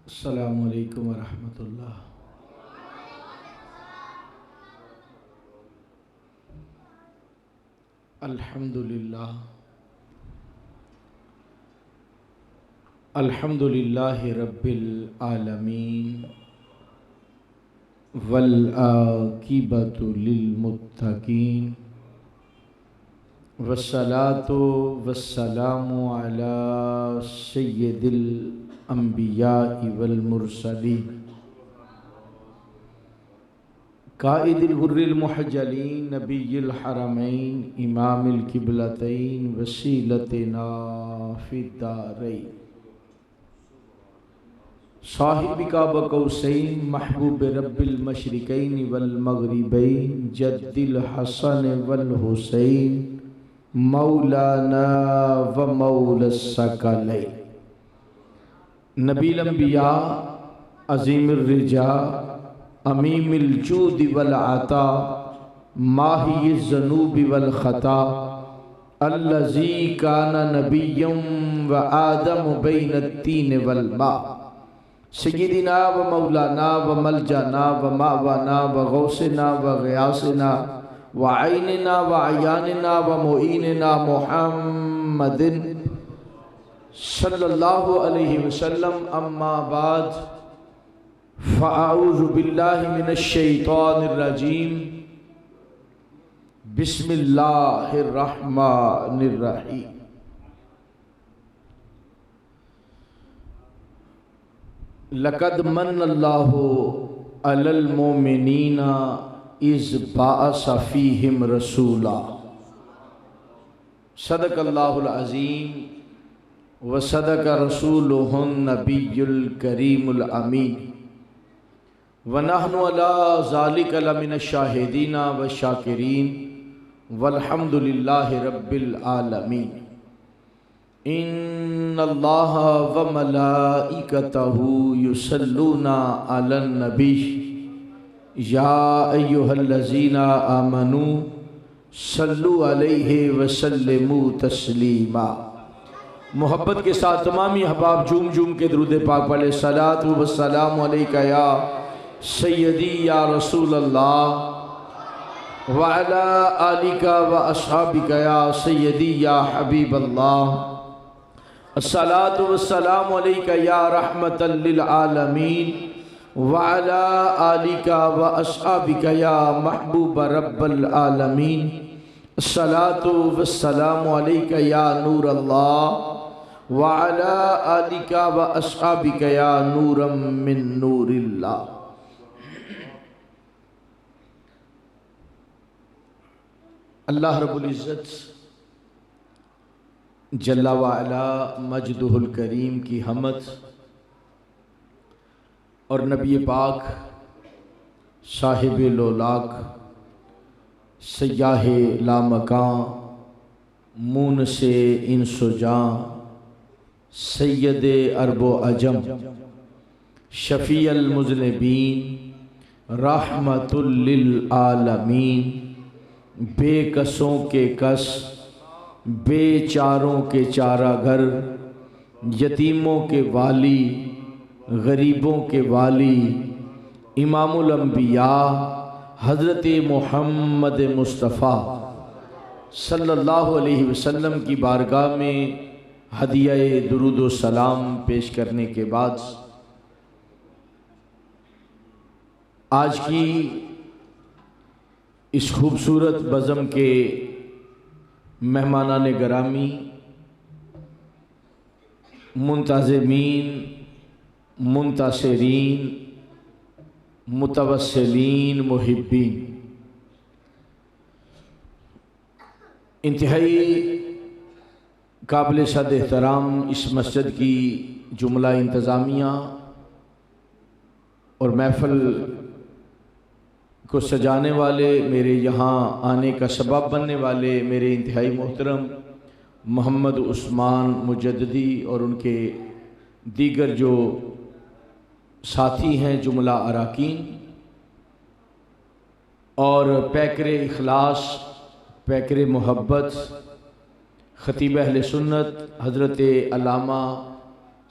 السلام علیکم ورحمۃ اللہ۔ الحمدللہ الحمدللہ رب العالمین والعاقبۃ للمتقین والصلاۃ والسلام علی سید الانبیاء والمرسلین قائد الغر المحجلین نبی الحرمین امام القبلتین وسیلتنا فی الدارین صاحب کعبہ قوسین محبوب رب المشرقین والمغربین جد الحسن والحسین مولانا و مولا الثقلین نبی الانبیاء عظیم الرجا امیم الجود والعطا ماہی الذنوب والخطا الذی کان نبیا و آدم بین التین والماء سیدنا و مولانا و ملجانا و ماوانا و غوثنا و غیاثنا و عیننا و عیاننا و معیننا محمد صلی اللہ علیہ وسلم اما بعد فاعوذ باللہ من الشیطان الرجیم بسم اللہ الرحمن الرحیم لقد من اللہ علی المؤمنین اذ بعث فیہم رسولا صدق اللہ العظیم وصدق رسولہ النبی الکریم الامین ونحن علی ذالک لمن الشاہدین والشاکرین والحمد للہ رب العالمین ان اللہ وملائکتہ یصلون علی النبی یا ایہا الذین آمنوا صلوا علیہ وسلموا تسلیما۔ محبت کے ساتھ تمامی احباب جھوم جھوم کے درود پاک پڑھے صلاۃ و السلام علیکہ یا سیدی یا رسول اللہ وعلا آلکہ و اصحابکہ یا سیدی یا حبیب اللہ الصلاۃ والسلام علیکہ یا رحمت للعالمین وعلا آلکہ و اصحابکہ یا محبوب رب العالمین الصلاۃ والسلام علیکہ یا نور اللہ وعلا آلکہ و اصحابکہ یا نورا من نور اللہ۔ اللہ رب العزت جل وعلا مجدہ الکریم کی حمد اور نبی پاک صاحب لولاک سیاہ لامکان مون سے انس و جان سید عرب و عجم شفیع المذنبین رحمت للعالمین بے کسوں کے کس بے چاروں کے چارہ گھر یتیموں کے والی غریبوں کے والی امام الانبیاء حضرت محمد مصطفیٰ صلی اللہ علیہ وسلم کی بارگاہ میں ہدیہ درود و سلام پیش کرنے کے بعد آج کی اس خوبصورت بزم کے مہمانان گرامی منتظمین منتصرین متوسلین محبین انتہائی قابل صد احترام اس مسجد کی جملہ انتظامیہ اور محفل کو سجانے والے میرے یہاں آنے کا سبب بننے والے میرے انتہائی محترم محمد عثمان مجددی اور ان کے دیگر جو ساتھی ہیں جملہ اراکین اور پیکر اخلاص پیکر محبت خطیب اہل سنت حضرت علامہ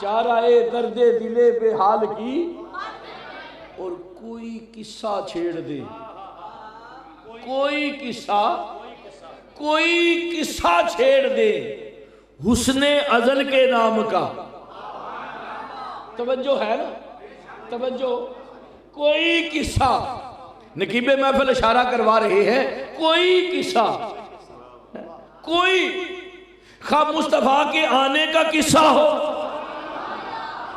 چارہ درد دلے بے حال کی، اور کوئی قصہ چھیڑ دے، کوئی قصہ چھیڑ دے حسن ازل کے نام کا۔ توجہ ہے نا، توجہ، کوئی قصہ، نقیب محفل اشارہ کروا رہے ہیں، کوئی قصہ، کوئی، خواہ مصطفیٰ کے آنے کا قصہ ہو،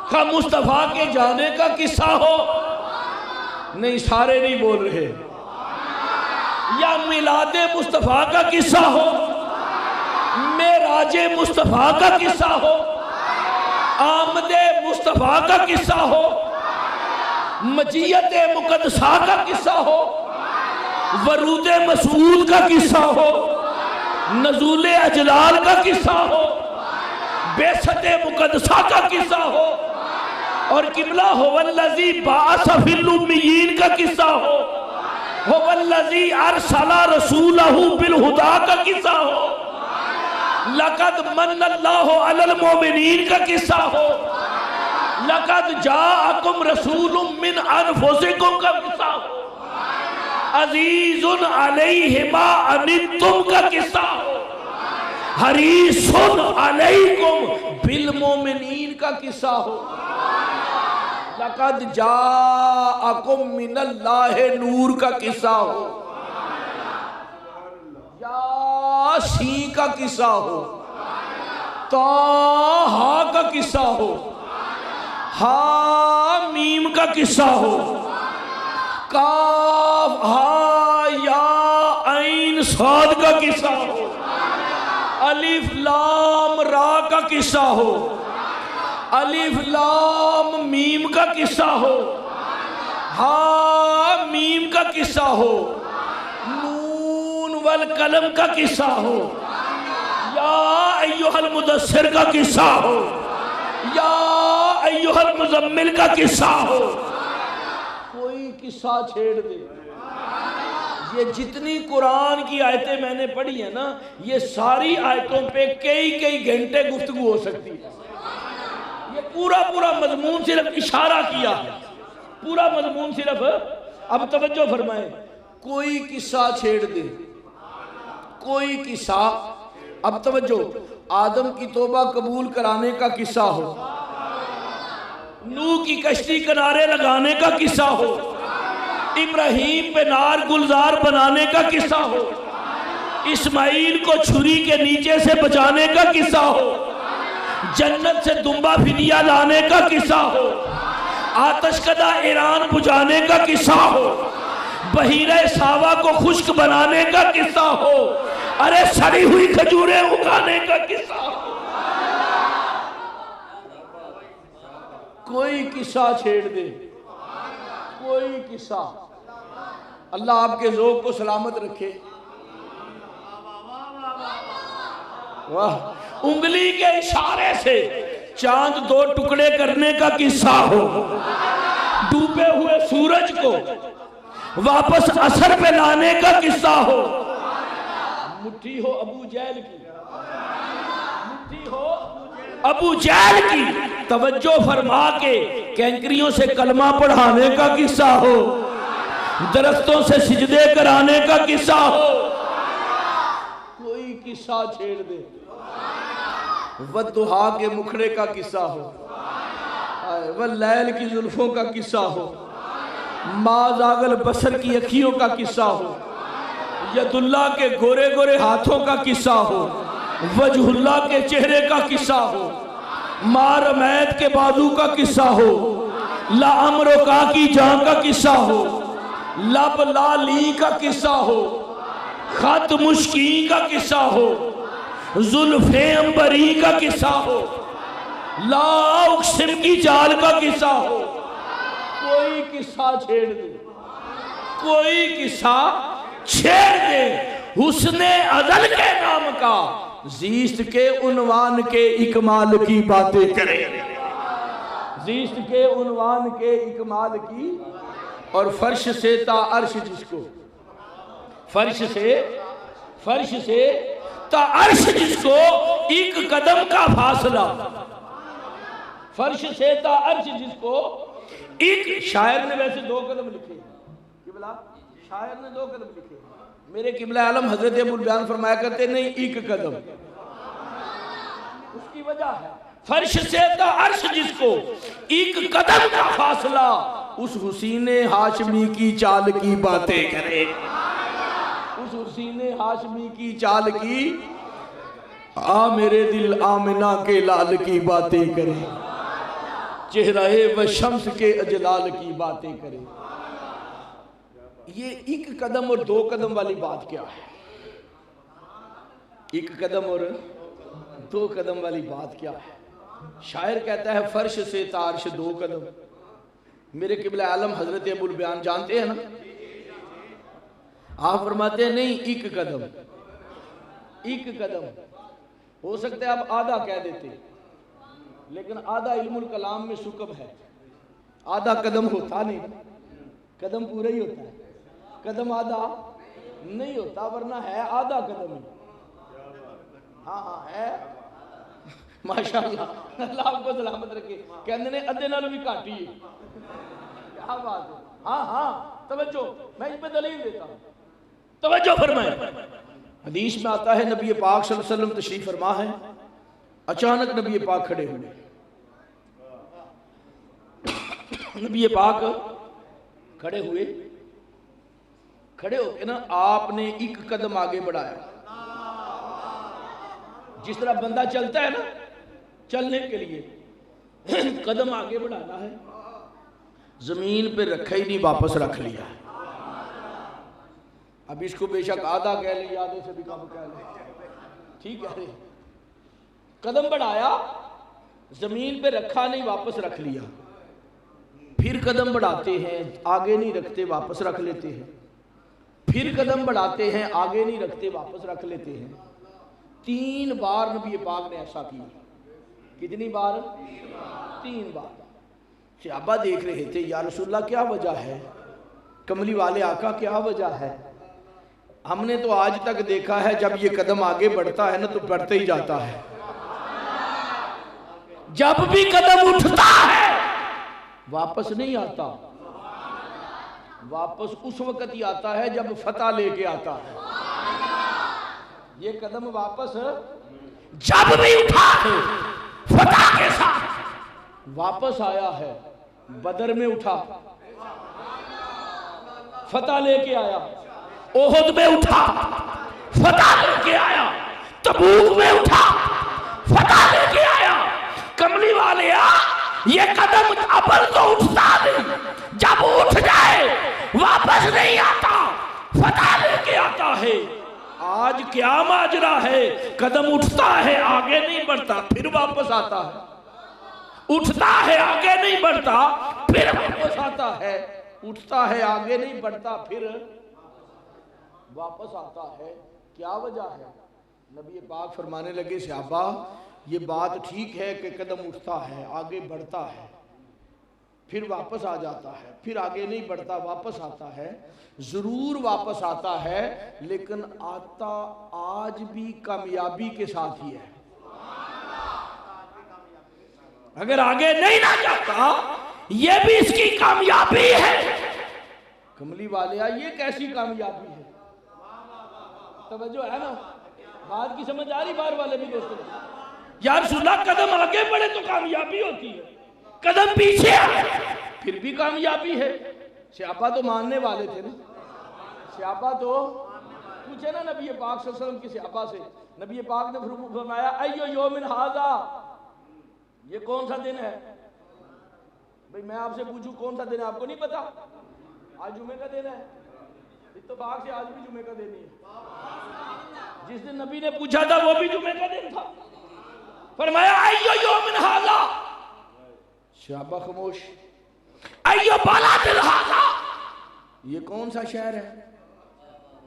خواہ مصطفیٰ کے جانے کا قصہ ہو، نہیں سارے نہیں بول رہے، یا میلاد مصطفیٰ کا قصہ ہو، معراج مصطفیٰ کا قصہ ہو، آمد مصطفیٰ کا قصہ ہو، مجیت مقدسہ کا قصہ ہو، ورود مسعود کا قصہ ہو، نزول اجلال کا قصہ ہو، بعثت مقدسہ کا قصہ ہو، اور قبلہ هو الذی بعث فی الامیین کا قصہ ہو، هو الذی ارسل رسولہ بالہدیٰ کا قصہ ہو، لقد من اللہ علی المؤمنین کا قصہ ہو، لقد جاءکم رسول من انفسکم کا قصہ ہو، عزیز علیہ ما عنتم کا قصہ ہو، حریص علیکم بالمؤمنین کا قصہ ہو، لقد جاءکم من اللہ نور کا قصہ ہو، یاسین کا قصہ ہو، طٰہٰ کا قصہ ہو، حامیم کا قصہ ہو، کاف ہا یا عین صاد کا قصہ ہو، الف لام را کا قصہ ہو، الف لام میم کا قصہ ہو، حامیم کا قصہ ہو، نون والقلم کا قصہ ہو، یا ایہا المدثر کا قصہ ہو، یا ایہا المزمل کا قصہ ہو، کوئی قصہ چھیڑ دے۔ یہ جتنی قرآن کی آیتیں میں نے پڑھی ہیں نا، یہ ساری آیتوں پہ کئی گھنٹے گفتگو ہو سکتی ہے۔ یہ پورا مضمون صرف اشارہ کیا ہے، پورا مضمون صرف، اب توجہ فرمائیں، کوئی قصہ چھیڑ دے، کوئی قصہ، اب توجہ، آدم کی توبہ قبول کرانے کا قصہ ہو، نوح کی کشتی کنارے لگانے کا قصہ ہو، ابراہیم پہ نار گلزار بنانے کا قصہ ہو، اسماعیل کو چھری کے نیچے سے بچانے کا قصہ ہو، جنت سے دمبا فدیہ لانے کا قصہ ہو، آتش کدہ ایران بجھانے کا قصہ ہو، بحیرہ ساوا کو خشک بنانے کا قصہ ہو، ارے سڑی ہوئی کھجوریں اگانے کا قصہ ہو، کوئی قصہ چھیڑ دے، کوئی قصہ۔ اللہ آپ کے ذوق کو سلامت رکھے۔ واہ، انگلی کے اشارے سے چاند دو ٹکڑے کرنے کا قصہ ہو، ڈوبے ہوئے سورج کو واپس اثر پہ لانے کا قصہ ہو، مٹھی ہو ابو جہل کی، مٹھی ہو ابو جہل کی، توجہ فرما کے کینکریوں سے کلمہ پڑھانے کا قصہ ہو، درختوں سے سجدے کرانے کا قصہ ہو، کوئی قصہ چھیڑ دے، والضحیٰ کے مکھڑے کا قصہ ہو، واللیل کی زلفوں کا قصہ ہو، ما زاغ البصر کی اکھیوں کا قصہ ہو، ید اللہ کے گورے گورے ہاتھوں کا قصہ ہو، وجہ اللہ کے چہرے کا قصہ ہو، ما رمیت کے بازو کا قصہ ہو، لا امرکا کی جان کا قصہ ہو، لب لالی کا قصہ ہو، خط مشکین کا قصہ ہو، زلف عنبری کا قصہ ہو، لا اقسم کی چال کا قصہ ہو، کوئی قصہ چھیڑ دے، کوئی قصہ چھیڑ دے، حسن ازل کے نام کا، زیست کے عنوان کے اکمال کی باتیں کرے، زیست کے عنوان کے اکمال کی، اور فرش سے تا عرش جس کو، فرش سے تا عرش جس کو ایک قدم کا فاصلہ، فرش سے تا عرش جس کو، ایک شاعر نے ویسے 2 قدم لکھے ہیں، قبلہ شاعر نے 2 قدم لکھے ہیں، میرے قبلہ عالم حضرت ابو البیان فرمایا کرتے نہیں 1 قدم، اس کی وجہ ہے فرش سے تا عرش جس کو 1 قدم کا فاصلہ، اس حسین ہاشمی کی چال کی باتیں کرے، اس حسین ہاشمی کی چال کی، آ میرے دل آمنہ کے لال کی باتیں کرے، چہرہ و شمس کے اجلال کی باتیں کرے۔ یہ 1 قدم اور 2 قدم والی بات کیا ہے؟ 1 قدم اور 2 قدم والی بات کیا ہے؟ شاعر کہتا ہے فرش سے تا عرش 2 قدم، میرے قبلہ عالم حضرت ابو البیان جانتے ہیں نا، آپ فرماتے ہیں نہیں 1 قدم، 1 قدم ہو سکتا ہے آپ آدھا کہہ دیتے، لیکن آدھا علم الکلام میں سکب ہے، آدھا قدم ہوتا نہیں، قدم پورا ہی ہوتا ہے، قدم آدھا نہیں ہوتا، ورنہ ہے آدھا قدم ہی، ہاں ہے، ماشاءاللہ اللہ آپ کو سلامت رکھے، کہنے نے ادھے نال بھی کاٹی ہے، کیا بات ہے، ہاں توجہ، میں اس پہ دلیل دیتا ہوں، توجہ فرمائیں۔ حدیث میں آتا ہے نبی پاک صلی اللہ علیہ وسلم تشریف فرما ہے، اچانک نبی پاک کھڑے ہوئے، نبی پاک کھڑے ہوئے، کھڑے ہو کے نا آپ نے 1 قدم آگے بڑھایا، جس طرح بندہ چلتا ہے نا، چلنے کے لیے قدم آگے بڑھانا ہے، زمین پہ رکھا ہی نہیں، واپس رکھ لیا، اب اس کو بے شک آدھا کہہ لیں، آدھے سے بھی کم کہہ لیں، ٹھیک ہے، قدم بڑھایا، زمین پہ رکھا نہیں، واپس رکھ لیا، پھر قدم بڑھاتے ہیں، آگے نہیں رکھتے، واپس رکھ لیتے ہیں، پھر قدم بڑھاتے ہیں، آگے نہیں رکھتے، واپس رکھ لیتے ہیں، 3 بار نبی پاک نے ایسا کیا، کتنی بار؟ 3 بار۔ صحابہ دیکھ رہے تھے یا رسول اللہ کیا وجہ ہے، کملی والے آقا کیا وجہ ہے؟ ہم نے تو آج تک دیکھا ہے جب یہ قدم آگے بڑھتا ہے نا تو بڑھتے ہی جاتا ہے، جب بھی قدم اٹھتا ہے واپس نہیں آتا، واپس اس وقت ہی آتا ہے جب فتح لے کے آتا ہے، یہ قدم واپس جب بھی اٹھا ہے فتح کے ساتھ واپس آیا ہے، بدر میں اٹھا فتح لے کے آیا، احد میں اٹھا فتح لے کے آیا، تبوک میں اٹھا فتح لے کے آیا، کملی والے یہ قدم ابل تو اٹھتا نہیں، جب اٹھ جائے واپس نہیں آتا، فتح لے کے آتا ہے۔ آج کیا ماجرا ہے، قدم اٹھتا ہے آگے نہیں بڑھتا، پھر واپس آتا ہے، اٹھتا ہے آگے نہیں بڑھتا، پھر واپس آتا ہے، اٹھتا ہے آگے نہیں بڑھتا، پھر واپس آتا ہے، کیا وجہ ہے؟ نبی پاک فرمانے لگے صحابہ یہ بات ٹھیک ہے کہ قدم اٹھتا ہے آگے بڑھتا ہے پھر واپس آ جاتا ہے، پھر آگے نہیں بڑھتا واپس آتا ہے، ضرور واپس آتا ہے، لیکن آتا آج بھی کامیابی کے ساتھ ہی ہے، اگر آگے نہیں نہ جاتا یہ بھی اس کی کامیابی ہے۔ کملی والیا یہ کیسی کامیابی ہے؟ توجہ ہے نا، بات کی سمجھ آ رہی؟ بار والے بھی دوستوں، یا رسول اللہ قدم آگے بڑھے تو کامیابی ہوتی ہے، قدم پیچھے آئے پھر بھی کامیابی ہے۔ صحابہ تو ماننے والے تھے نا، صحابہ تو پوچھے نا نبی پاک صلی اللہ علیہ وسلم کی صحابہ سے، نبی پاک نے فرمایا ایو یوم ھذا، یہ کون سا دن ہے؟ بھئی میں آپ سے پوچھوں کون سا دن ہے، آپ کو نہیں پتا؟ آج جمعے کا دن ہے، اتفاق سے آج بھی جمعے کا دن ہے، جس دن نبی نے پوچھا تھا وہ بھی جمعے کا دن تھا، فرمایا ایو یوم ھذا، صحابہ خاموش، ایو بلد ھذا، یہ کون سا شہر ہے؟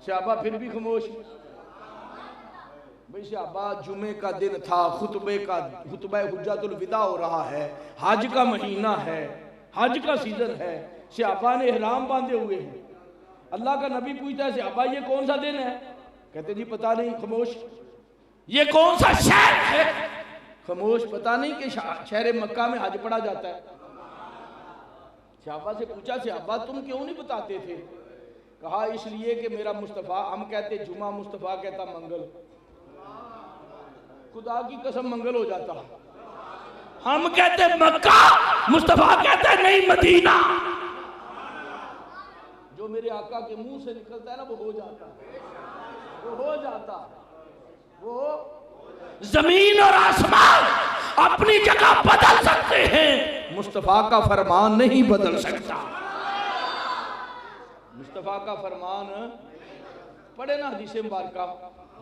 صحابہ پھر بھی خاموش۔ بھئی صحابہ جمعے کا دن تھا، خطبہ حجۃ الوداع ہو رہا ہے، حج کا مہینہ ہے، حج کا سیزن ہے، صحابہ نے احرام باندھے ہوئے ہیں، اللہ کا نبی پوچھتا ہے صحابہ یہ کون سا دن ہے؟ کہتے جی پتہ نہیں، خاموش۔ یہ کون سا شہر ہے؟ خاموش، پتہ نہیں کہ شہر مکہ میں حج پڑھا جاتا ہے؟ صحابہ سے پوچھا صحابہ تم کیوں نہیں بتاتے تھے؟ کہا اس لیے کہ میرا مصطفیٰ، ہم کہتے جمعہ، مصطفیٰ کہتا منگل، خدا کی قسم منگل ہو جاتا، ہم کہتے مکہ، مصطفیٰ کہتے نہیں مدینہ، جو میرے آقا کے منہ سے نکلتا ہے نا وہ ہو جاتا، وہ ہو جاتا، وہ زمین اور آسمان اپنی جگہ بدل سکتے ہیں، مصطفیٰ کا فرمان نہیں بدل سکتا۔ مصطفیٰ کا فرمان پڑھے نا حدیث مبارکہ،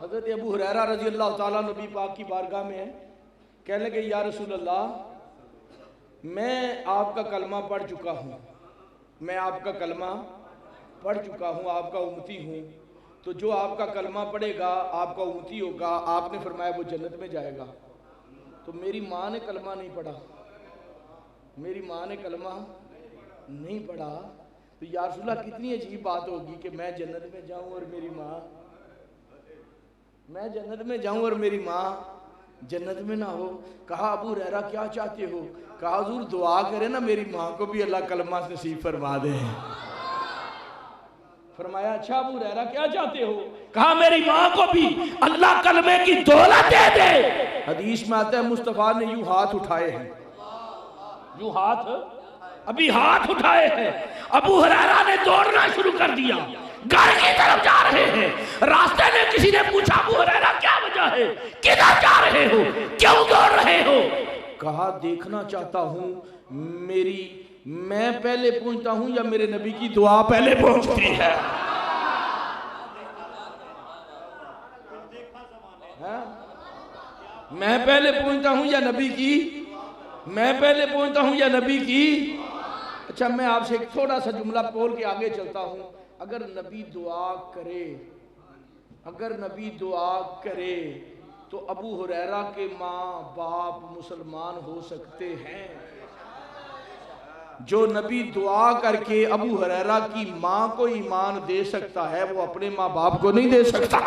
حضرت ابو ہریرہ رضی اللہ تعالیٰ نبی پاک کی بارگاہ میں ہے، کہنے لگے یا رسول اللہ میں آپ کا کلمہ پڑھ چکا ہوں، میں آپ کا کلمہ پڑھ چکا ہوں، آپ کا امتی ہوں، تو جو آپ کا کلمہ پڑھے گا آپ کا امتی ہوگا، آپ نے فرمایا وہ جنت میں جائے گا۔ تو میری ماں نے کلمہ نہیں پڑھا، میری ماں نے کلمہ نہیں پڑھا، تو یا رسول اللہ کتنی عجیب بات ہوگی کہ میں جنت میں جاؤں اور میری ماں، میں جنت میں جاؤں اور میری ماں جنت میں نہ ہو۔ کہا ابو ہریرہ کیا چاہتے ہو؟ کہا حضور دعا کرے نا میری ماں کو بھی اللہ کلمہ نصیب فرما دے۔ فرمایا اچھا ابو ہریرہ کیا چاہتے ہو؟ کہا میری ماں کو بھی اللہ کلمے کی دولت دے دے۔ حدیث میں آتا ہے مصطفیٰ نے یوں ہاتھ اٹھائے ہیں، یوں ہاتھ، ابھی ہاتھ اٹھائے ہیں، ابو ہریرہ نے دوڑنا شروع کر دیا، گھر کی طرف جا رہے ہیں، راستے میں کسی نے پوچھا ابو ہریرہ کیا وجہ ہے، کدھر جا رہے ہو، کیوں دوڑ رہے ہو؟ کہا دیکھنا چاہتا ہوں میں پہلے پہنچتا ہوں یا میرے نبی کی دعا پہلے پہنچتی ہے۔ میں پہلے پہنچتا ہوں یا نبی کی، میں پہلے پہنچتا ہوں یا نبی کی۔ اچھا میں آپ سے ایک تھوڑا سا جملہ بول کے آگے چلتا ہوں، اگر نبی دعا کرے، اگر نبی دعا کرے تو ابو ہریرہ کے ماں باپ مسلمان ہو سکتے ہیں؟ جو نبی دعا کر کے ابو ہریرہ کی ماں کو ایمان دے سکتا ہے وہ اپنے ماں باپ کو نہیں دے سکتا۔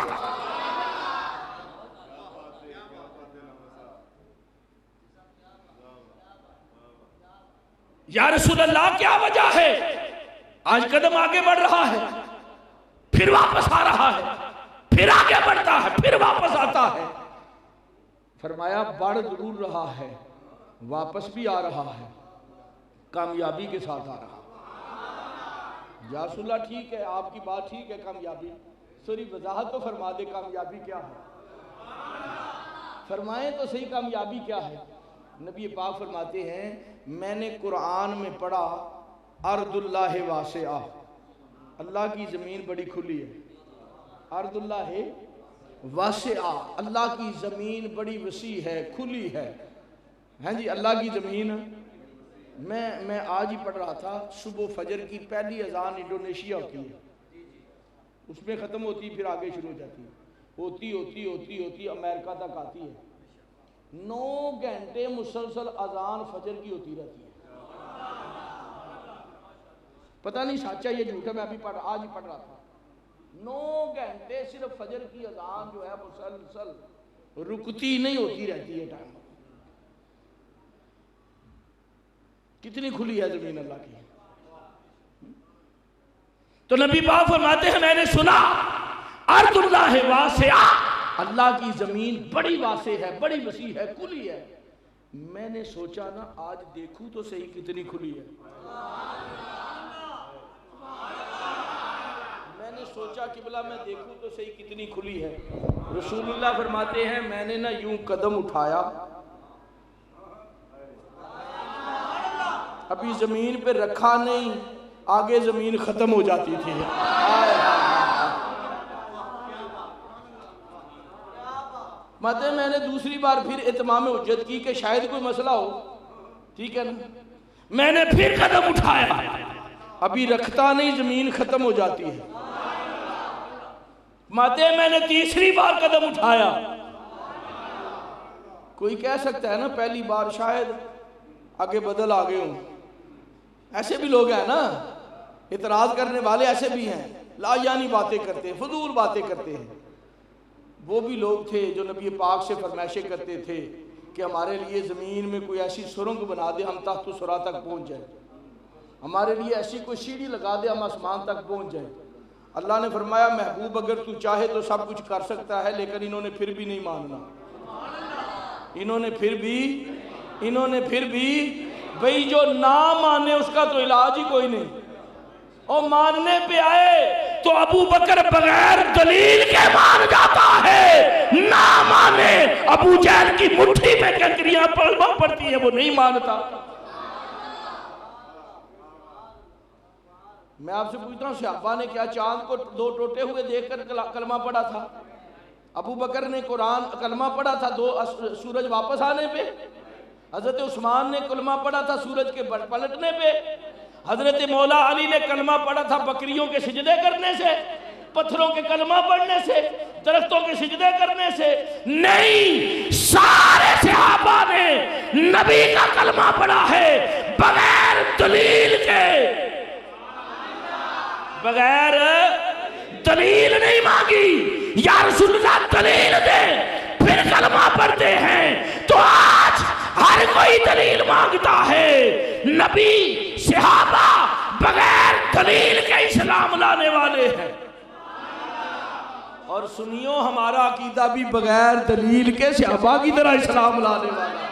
یا رسول اللہ کیا وجہ ہے؟ آج قدم آگے بڑھ رہا ہے، پھر واپس آ رہا ہے، پھر آگے بڑھتا ہے، پھر واپس آتا ہے۔ فرمایا بڑھ ضرور رہا ہے، واپس بھی آ رہا ہے، کامیابی کے ساتھ آ رہا۔ یا رسول اللہ ٹھیک ہے، آپ کی بات ٹھیک ہے، کامیابی، سوری وضاحت تو فرما دے کامیابی کیا ہے، فرمائیں تو صحیح کامیابی کیا ہے۔ نبی پاک فرماتے ہیں میں نے قرآن میں پڑھا ارض اللہ واسعہ، اللہ کی زمین بڑی کھلی ہے، ارض اللہ واسعہ، اللہ کی زمین بڑی وسیع ہے، کھلی ہے، ہاں جی اللہ کی زمین۔ میں آج ہی پڑھ رہا تھا، صبح فجر کی پہلی اذان انڈونیشیا ہوتی ہے، اس میں ختم ہوتی پھر آگے شروع ہو جاتی ہے، ہوتی امریکہ تک آتی ہے، 9 گھنٹے مسلسل اذان فجر کی ہوتی رہتی ہے۔ پتہ نہیں سچا یہ جھوٹ ہے، میں ابھی آج ہی پڑھ رہا تھا، 9 گھنٹے صرف فجر کی اذان جو ہے مسلسل رکتی نہیں ہوتی رہتی ہے ٹائم۔ کتنی کھلی ہے زمین اللہ کی۔ تو نبی پاک فرماتے ہیں میں نے سنا ارض اللہ واسعہ، اللہ کی زمین بڑی واسع ہے، بڑی وسیع ہے، کھلی ہے۔ میں نے سوچا نا آج دیکھوں تو صحیح کتنی کھلی ہے، میں نے سوچا قبلہ میں دیکھوں تو صحیح کتنی کھلی ہے۔ رسول اللہ فرماتے ہیں میں نے نا یوں قدم اٹھایا، ابھی زمین پہ رکھا نہیں، آگے زمین ختم ہو جاتی تھی۔ مطلب میں نے دوسری بار پھر اتمام حجت کی کہ شاید کوئی مسئلہ ہو، ٹھیک ہے نا، میں نے پھر قدم اٹھایا، ابھی رکھتا نہیں زمین ختم ہو جاتی ہے۔ مطلب میں نے تیسری بار قدم اٹھایا۔ کوئی کہہ سکتا ہے نا پہلی بار شاید آگے بدل آگے ہوں، ایسے بھی لوگ ہیں نا، اعتراض کرنے والے ایسے بھی ہیں، لا یعنی باتیں کرتے ہیں، فضول باتیں کرتے ہیں۔ وہ بھی لوگ تھے جو نبی پاک سے فرمائشیں کرتے تھے کہ ہمارے لیے زمین میں کوئی ایسی سرنگ بنا دے ہم تحت الثری تک پہنچ جائیں، ہمارے لیے ایسی کوئی سیڑھی لگا دے ہم آسمان تک پہنچ جائیں۔ اللہ نے فرمایا محبوب اگر تو چاہے تو سب کچھ کر سکتا ہے، لیکن انہوں نے پھر بھی نہیں ماننا، انہوں نے پھر بھی بھئی جو نہ مانے اس کا تو علاج ہی کوئی نہیں، اور ماننے پہ آئے تو ابو بکر بغیر دلیل کے مان جاتا ہے، نہ مانے ابو جہل کی مٹھی میں کنکریاں پڑتی ہیں وہ نہیں مانتا۔ میں آپ سے پوچھتا ہوں صحابہ نے کیا چاند کو دو ٹوٹے ہوئے دیکھ کر کلمہ پڑھا تھا؟ ابو بکر نے قرآن کلمہ پڑھا تھا سورج واپس آنے پہ، حضرت عثمان نے کلمہ پڑھا تھا سورج کے پلٹنے پہ، حضرت مولا علی نے کلمہ پڑھا تھا بکریوں کے سجدے کرنے سے، پتھروں کے کلمہ پڑھنے سے، درختوں کے سجدے کرنے سے نہیں، سارے صحابہ نے نبی کا کلمہ پڑھا ہے بغیر دلیل کے، بغیر دلیل نہیں مانگی، یا رسول اللہ دلیل دے پھر کلمہ پڑھتے ہیں۔ تو آج ہر کوئی دلیل مانگتا ہے، نبی صحابہ بغیر دلیل کے اسلام لانے والے ہیں، اور سنیو ہمارا عقیدہ بھی بغیر دلیل کے صحابہ کی طرح اسلام لانے والا ہے۔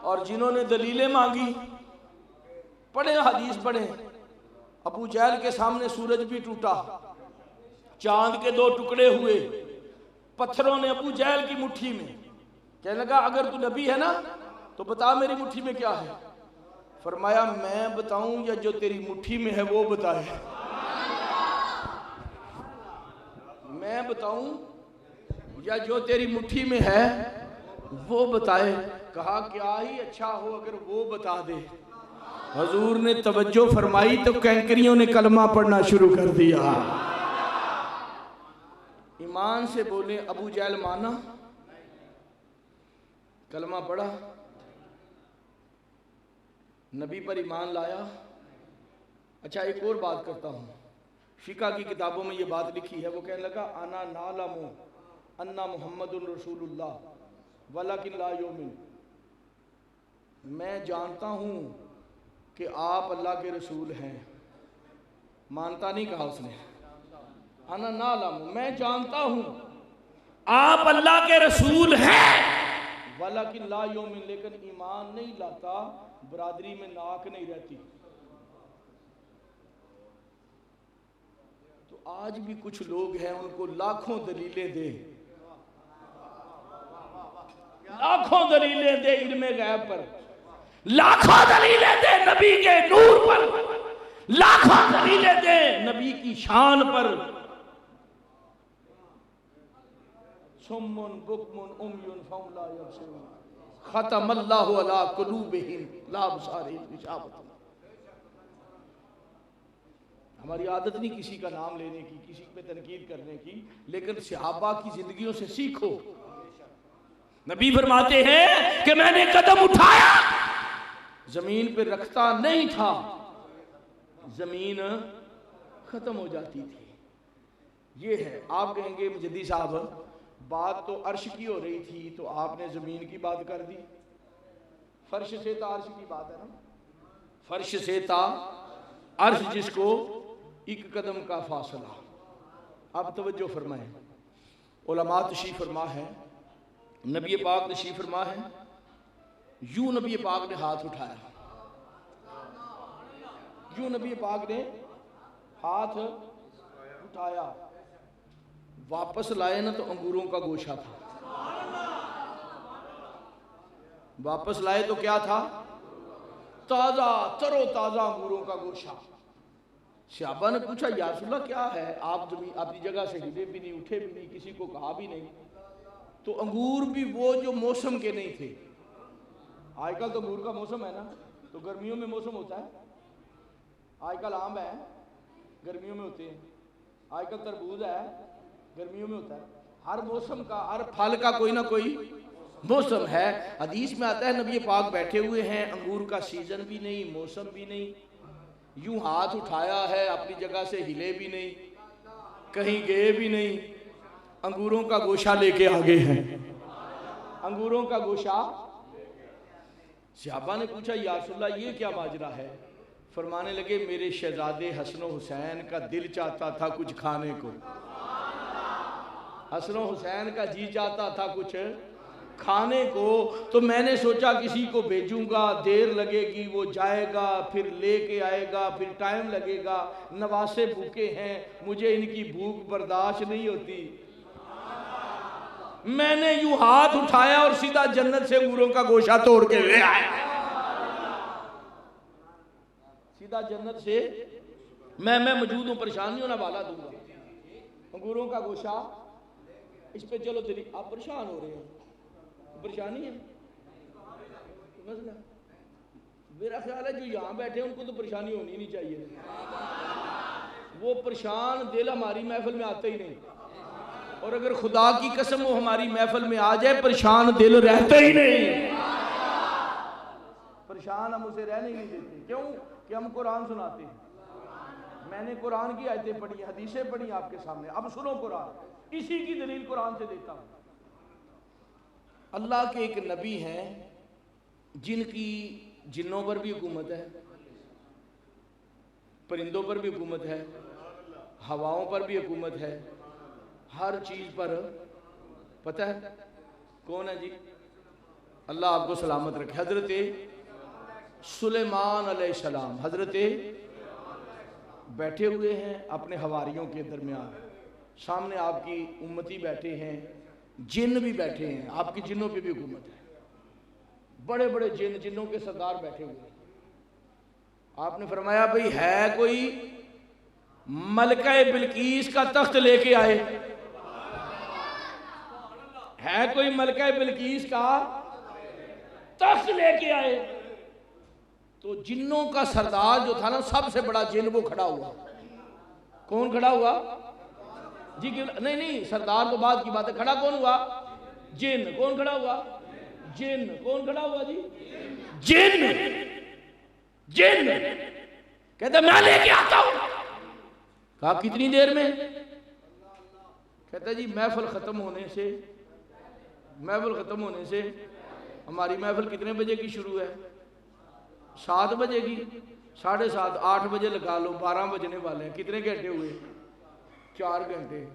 اور جنہوں نے دلیلیں مانگی، پڑھیں حدیث پڑھیں، ابو جہل کے سامنے سورج بھی ٹوٹا، چاند کے دو ٹکڑے ہوئے، پتھروں نے ابو جہل کی مٹھی میں، کہنے لگا اگر تو نبی ہے نا تو بتا میری مٹھی میں کیا ہے؟ فرمایا میں بتاؤں یا جو تیری مٹھی میں ہے وہ بتائے؟ میں بتاؤں یا جو تیری مٹھی میں ہے وہ بتائے؟ کہا کیا ہی اچھا ہو اگر وہ بتا دے۔ حضور نے توجہ فرمائی تو کینکریوں نے کلمہ پڑھنا شروع کر دیا۔ ایمان سے بولے ابو جہل مانا، کلمہ پڑھا، نبی پر ایمان لایا۔ اچھا ایک اور بات کرتا ہوں، فقہ کی کتابوں میں یہ بات لکھی ہے، وہ کہنے لگا انا نعلم ان محمد رسول اللہ ولکن لا یؤمن، میں جانتا ہوں کہ آپ اللہ کے رسول ہیں، مانتا نہیں کہا اس نے، انا نعلم میں جانتا ہوں آپ اللہ کے رسول ہیں، ولیکن لا یؤمن لیکن ایمان نہیں لاتا، برادری میں ناک نہیں رہتی۔ تو آج بھی کچھ لوگ ہیں ان کو لاکھوں دلیلیں دے، لاکھوں دلیلیں دے علم غیب پر، لاکھوں دلیلیں دے نبی کے نور پر، لاکھوں دلیلیں دے نبی کی شان پر، سمن بکمن امیون فهم لا یبصرون ختم اللہ علی قلوبہم لا ابصارہم غشاوۃ۔ ہماری عادت نہیں کسی کا نام لینے کی، کسی پہ تنقید کرنے کی، لیکن صحابہ کی زندگیوں سے سیکھو۔ نبی فرماتے ہیں کہ میں نے قدم اٹھایا زمین پہ رکھتا نہیں تھا، زمین ختم ہو جاتی تھی۔ یہ ہے، آپ کہیں گے مجدی صاحب بات تو عرش کی ہو رہی تھی تو آپ نے زمین کی بات کر دی، فرش سے تا عرش کی بات ہے نا، فرش سے تا عرش جس کو ایک قدم کا فاصلہ۔ اب توجہ فرمائیں، علماء تشریف فرما ہے، نبی پاک تشریف فرما ہے، یوں نبی پاک نے ہاتھ اٹھایا، یوں نبی پاک نے ہاتھ اٹھایا، واپس لائے نا تو انگوروں کا گوشہ تھا، واپس لائے تو کیا تھا؟ تازہ ترو تازہ انگوروں کا گوشہ۔ صحابہ نے پوچھا یا رسول اللہ کیا ہے؟ آپ اپنی جگہ سے ہلے بھی نہیں، اٹھے بھی نہیں، کسی کو کہا بھی نہیں، تو انگور بھی وہ جو موسم کے نہیں تھے۔ آج کل تو انگور کا موسم ہے نا، تو گرمیوں میں موسم ہوتا ہے، آج کل آم ہے گرمیوں میں ہوتے ہیں، آج کل تربوز ہے گرمیوں میں ہوتا ہے، ہر موسم کا ہر پھل کا کوئی نہ کوئی موسم ہے۔ حدیث میں آتا ہے نبی پاک بیٹھے ہوئے ہیں، انگور کا سیزن بھی نہیں، موسم بھی نہیں، یوں ہاتھ اٹھایا ہے، اپنی جگہ سے ہلے بھی نہیں، کہیں گئے بھی نہیں، انگوروں کا گوشہ لے کے آگے ہیں۔ انگوروں کا گوشہ. صحابہ نے پوچھا یا رسول اللہ یہ کیا ماجرا ہے؟ فرمانے لگے میرے شہزادے حسن و حسین کا دل چاہتا تھا کچھ کھانے کو. حسن و حسین کا جی چاہتا تھا کچھ کھانے کو، تو میں نے سوچا کسی کو بھیجوں گا، دیر لگے گی، وہ جائے گا پھر لے کے آئے گا، پھر ٹائم لگے گا، نواسے بھوکے ہیں، مجھے ان کی بھوک برداشت نہیں ہوتی. میں نے یوں ہاتھ اٹھایا اور سیدھا جنت سے انگوروں کا گوشہ توڑ کے لے آیا. سیدھا جنت سے میں موجود ہوں، پریشان نہیں ہونا، والا دوں گا. انگوروں کا گوشہ اس پہ چلو دلی. آپ پریشان ہو رہے ہیں، پریشانی ہے مسئلہ. میرا خیال ہے جو یہاں بیٹھے ہیں ان کو تو پریشانی ہونی نہیں چاہیے. وہ پریشان دل ہماری محفل میں آتے ہی نہیں، اور اگر خدا کی قسم وہ ہماری محفل میں آ جائے پریشان دل رہتے ہی نہیں. پریشان ہم اسے رہنے ہی نہیں دیتے. کیوں کہ ہم قرآن سناتے ہیں. میں نے قرآن کی آیتیں پڑھی، حدیثیں پڑھی آپ کے سامنے. اب سنو قرآن، اسی کی دلیل قرآن سے دیتا ہوں. اللہ کے ایک نبی ہیں جن کی جنوں پر بھی حکومت ہے، پرندوں پر بھی حکومت ہے، ہواؤں پر بھی حکومت ہے، ہر چیز پر. پتہ ہے کون ہے جی؟ اللہ آپ کو سلامت رکھے. حضرت سلیمان علیہ السلام. حضرت بیٹھے ہوئے ہیں اپنے حواریوں کے درمیان، سامنے آپ کی امتی بیٹھے ہیں، جن بھی بیٹھے ہیں، آپ کی جنوں پہ بھی حکومت ہے. بڑے بڑے جنوں کے سردار بیٹھے ہوئے ہیں. آپ نے فرمایا بھئی ہے کوئی ملکہ بلقیس کا تخت لے کے آئے؟ ہے کوئی ملکہ بلقیس کا تخت لے کے آئے؟ تو جنوں کا سردار جو تھا نا، سب سے بڑا جن، وہ کھڑا ہوا. کون کھڑا ہوا جی؟ نہیں، سردار تو بعد کی بات ہے. کھڑا کون ہوا؟ جن. کون کھڑا ہوا؟ جن. کون کھڑا ہوا جی؟ جن. جن کہتا میں لے کے آتا ہوں. کہا کتنی دیر میں؟ کہتا جی محفل ختم ہونے سے ہماری محفل کتنے بجے کی شروع ہے؟ 7 بجے کی. 7:30 8 بجے لگا لو، 12 بجنے والے ہیں. کتنے گھنٹے ہوئے؟ 4 گھنٹے.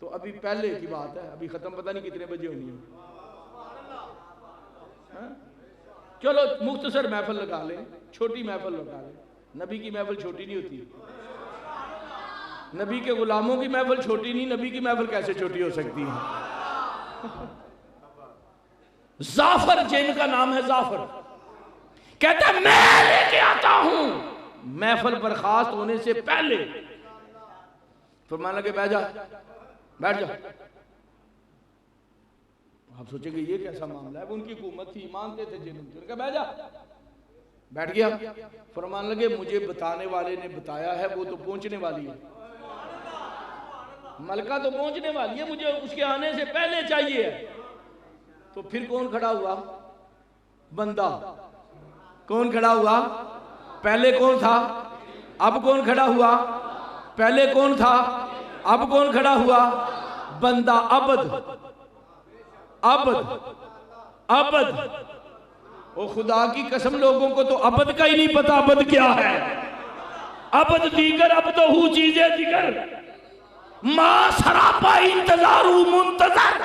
تو ابھی پہلے کی بات ہے، ابھی ختم پتہ نہیں کتنے بجے ہونی ہے. چلو مختصر محفل لگا لیں، چھوٹی محفل لگا لیں. نبی کی محفل چھوٹی نہیں ہوتی. نبی کے غلاموں کی محفل چھوٹی نہیں، نبی کی محفل کیسے چھوٹی ہو سکتی ہے؟ زعفر جن کا نام ہے، زعفر. کہتا ہے میں لے کے آتا ہوں. محفل برخاست ہونے سے پہلے فرمانے لگے بیٹھ جا. آپ سوچیں گے یہ کیسا معاملہ ہے؟ ان کی حکومت تھی، مانتے تھے جن کا. بیٹھ جا. بیٹھ گیا. فرمانے لگے مجھے بتانے والے نے بتایا ہے وہ تو پہنچنے والی ہے، ملکہ تو پہنچنے والی ہے، مجھے اس کے آنے سے پہلے چاہیے. تو پھر کون کھڑا ہوا؟ بندہ. کون کھڑا ہوا؟ پہلے کون تھا؟ اب کون کھڑا ہوا؟ پہلے کون تھا؟ اب کون کھڑا ہوا؟ بندہ. عبد. او خدا کی قسم لوگوں کو تو عبد کا ہی نہیں پتا عبد کیا ہے. عبد دیگر عبدہ چیزیں دیگر، ما سراپا انتظارو منتظر.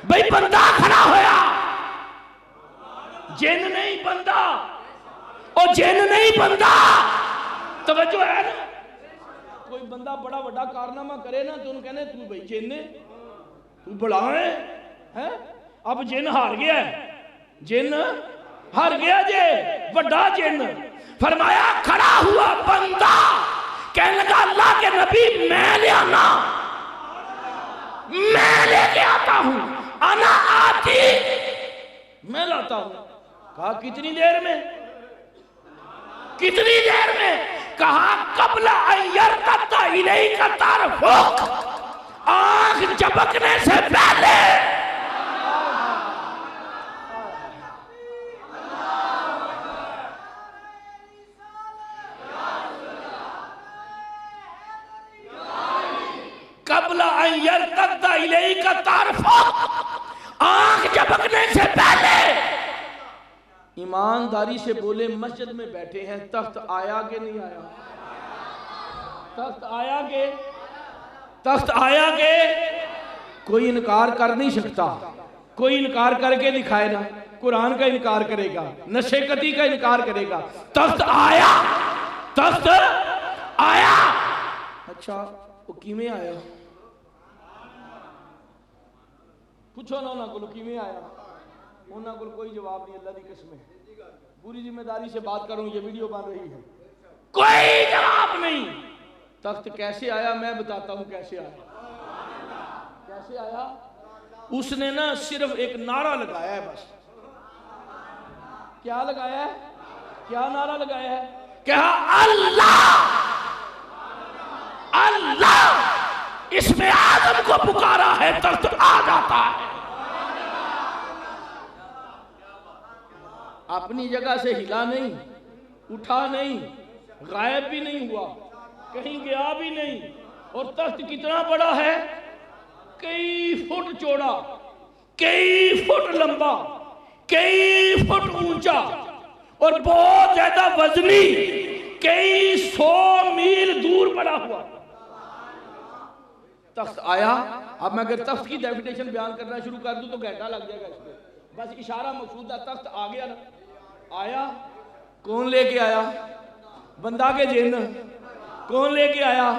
بھئی بندہ کھڑا ہویا، جن نہیں بندہ. او جن نہیں بندہ. توجہ ہے نا؟ کوئی بندہ بڑا بڑا کارنامہ کرے نا تو ان کہنے تو بھئی جن ہے، تو بڑا ہے. اب جن ہار گیا ہے، جن ہار گیا جے بڑا جن. فرمایا کھڑا ہوا بندہ، کہنے لگا اللہ کے نبی میں لے آنا، میں لے کے آتا ہوں. انا آتی، میں لاتا ہوں. کہا کتنی دیر میں؟ کتنی دیر میں؟ کہا قبل ان یرتد الیک طرفک، آنکھ جھپکنے سے پہلے. قبل ان یرتد الیک طرفک، آنکھ جھپکنے سے پہلے ایمانداری سے بولے، مسجد میں بیٹھے ہیں، تخت آیا کہ نہیں آیا؟ تخت آیا کہ تخت آیا کہ کوئی انکار کر نہیں سکتا، کوئی انکار کر کے دکھائے نا، قرآن کا انکار کرے گا، نشے قطعی کا انکار کرے گا، تخت آیا، تخت آیا۔ اچھا وہ کیویں آیا؟ پوچھو نا انہاں کو کیویں آیا، انہاں کو کوئی جواب نہیں، اللہ دی قسم ہے، پوری ذمہ داری سے بات کروں، یہ ویڈیو بن رہی ہے، کوئی جواب نہیں۔ تخت کیسے آیا؟ میں بتاتا ہوں کیسے آیا۔ کیسے آیا؟ اس نے نا صرف ایک نعرہ لگایا ہے، بس کیا لگایا ہے؟ کیا نعرہ لگایا ہے؟ کہا اللہ اللہ، اس میں آدم کو پکارا ہے، تخت آ جاتا ہے۔ اپنی جگہ سے ہلا نہیں، اٹھا نہیں، غائب بھی نہیں ہوا، کہیں گیا بھی نہیں، اور تخت کتنا بڑا ہے؟ کئی فٹ چوڑا، کئی فٹ لمبا، کئی فٹ اونچا، اور بہت زیادہ وزنی، کئی 100 میل دور پڑا ہوا تخت آیا۔ اب میں اگر تخت کی ڈیفینیشن بیان کرنا شروع کر دوں تو گھنٹہ لگ جائے گا اس پہ، بس اشارہ مقصود ہے، تخت آ گیا نا۔ آیا، کون لے کے آیا؟ بندہ کے جن؟ کون لے کے آیا؟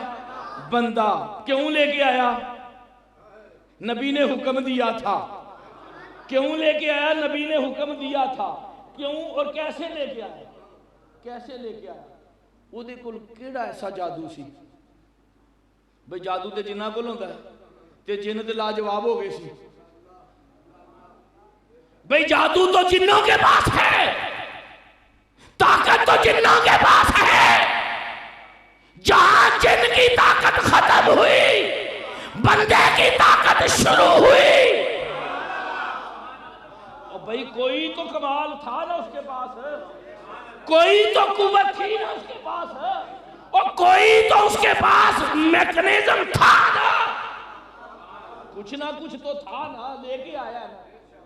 بندہ۔ کیوں لے کے آیا؟ نبی نے حکم دیا تھا۔ کیوں لے کے آیا؟ نبی نے حکم دیا تھا۔ کیوں اور کیسے لے کے آیا؟ کیسے لے کے آیا؟ وہ دے کل کیڑا ایسا جادو سی؟ بھئی جادو تے جنہ کل ہوتا ہے، تے جن تے لاجواب ہو گئے سی۔ بھئی جادو تو جنوں کے پاس ہے، طاقت تو جنوں کے پاس ہے، جہاں جن کی طاقت ختم ہوئی، بندے کی طاقت شروع ہوئی۔ اور بھئی کوئی تو کمال تھا نا اس کے پاس، کوئی تو قوت تھی نا اس کے پاس، اور کوئی تو اس کے پاس میکنیزم تھا نا، کچھ نہ کچھ تو تھا نا، لے کے آیا نا،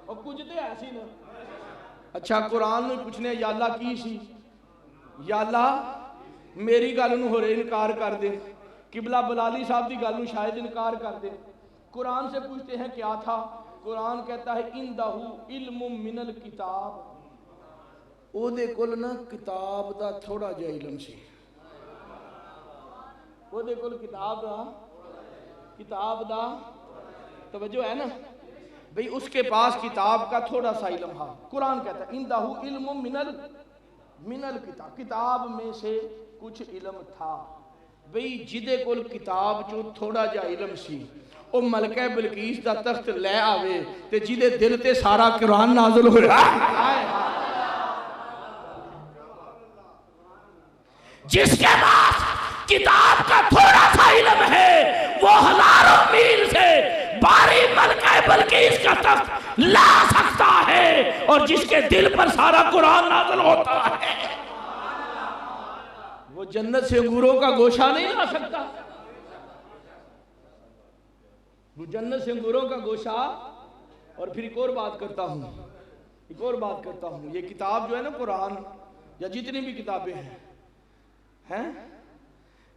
اور کچھ تے ایسی نا۔ اچھا قرآن میں پوچھنے یا اللہ کی سی، یا اللہ میری گل نو ہو رہے انکار کر دے، قبلہ بلالی صاحب دی گل نو شاید انکار کر دے۔ قرآن سے پوچھتے ہیں کیا تھا؟ قرآن کہتا ہے اندہ علم من الکتاب، او دے کل نا کتاب دا تھوڑا جا علم سی، او دے کل کتاب دا توجہ ہے نا بھئی، اس کے پاس کتاب کا تھوڑا سا علم تھا۔ قرآن کہتا ہے اندہ علم من الکتاب، کتاب میں سے کچھ علم تھا۔ بھئی جدے کول کتاب چو تھوڑا جا علم سی، او ملکہ بلقیس دا تخت لے آوے تے جدے دل تے سارا قرآن نازل ہو رہا ہے، جس کے پاس کتاب کا تھوڑا سا علم ہے، وہ ہزاروں میل سے باری ملکہ بلقیس کا تخت لا سکتا ہے، اور جس کے دل پر سارا قرآن نازل ہوتا ہے وہ جنت سے انگوروں کا گوشہ نہیں لا سکتا، وہ جنت سے انگوروں کا گوشہ۔ اور پھر ایک اور بات کرتا ہوں، یہ کتاب جو ہے نا قرآن، یا جتنی بھی کتابیں ہیں،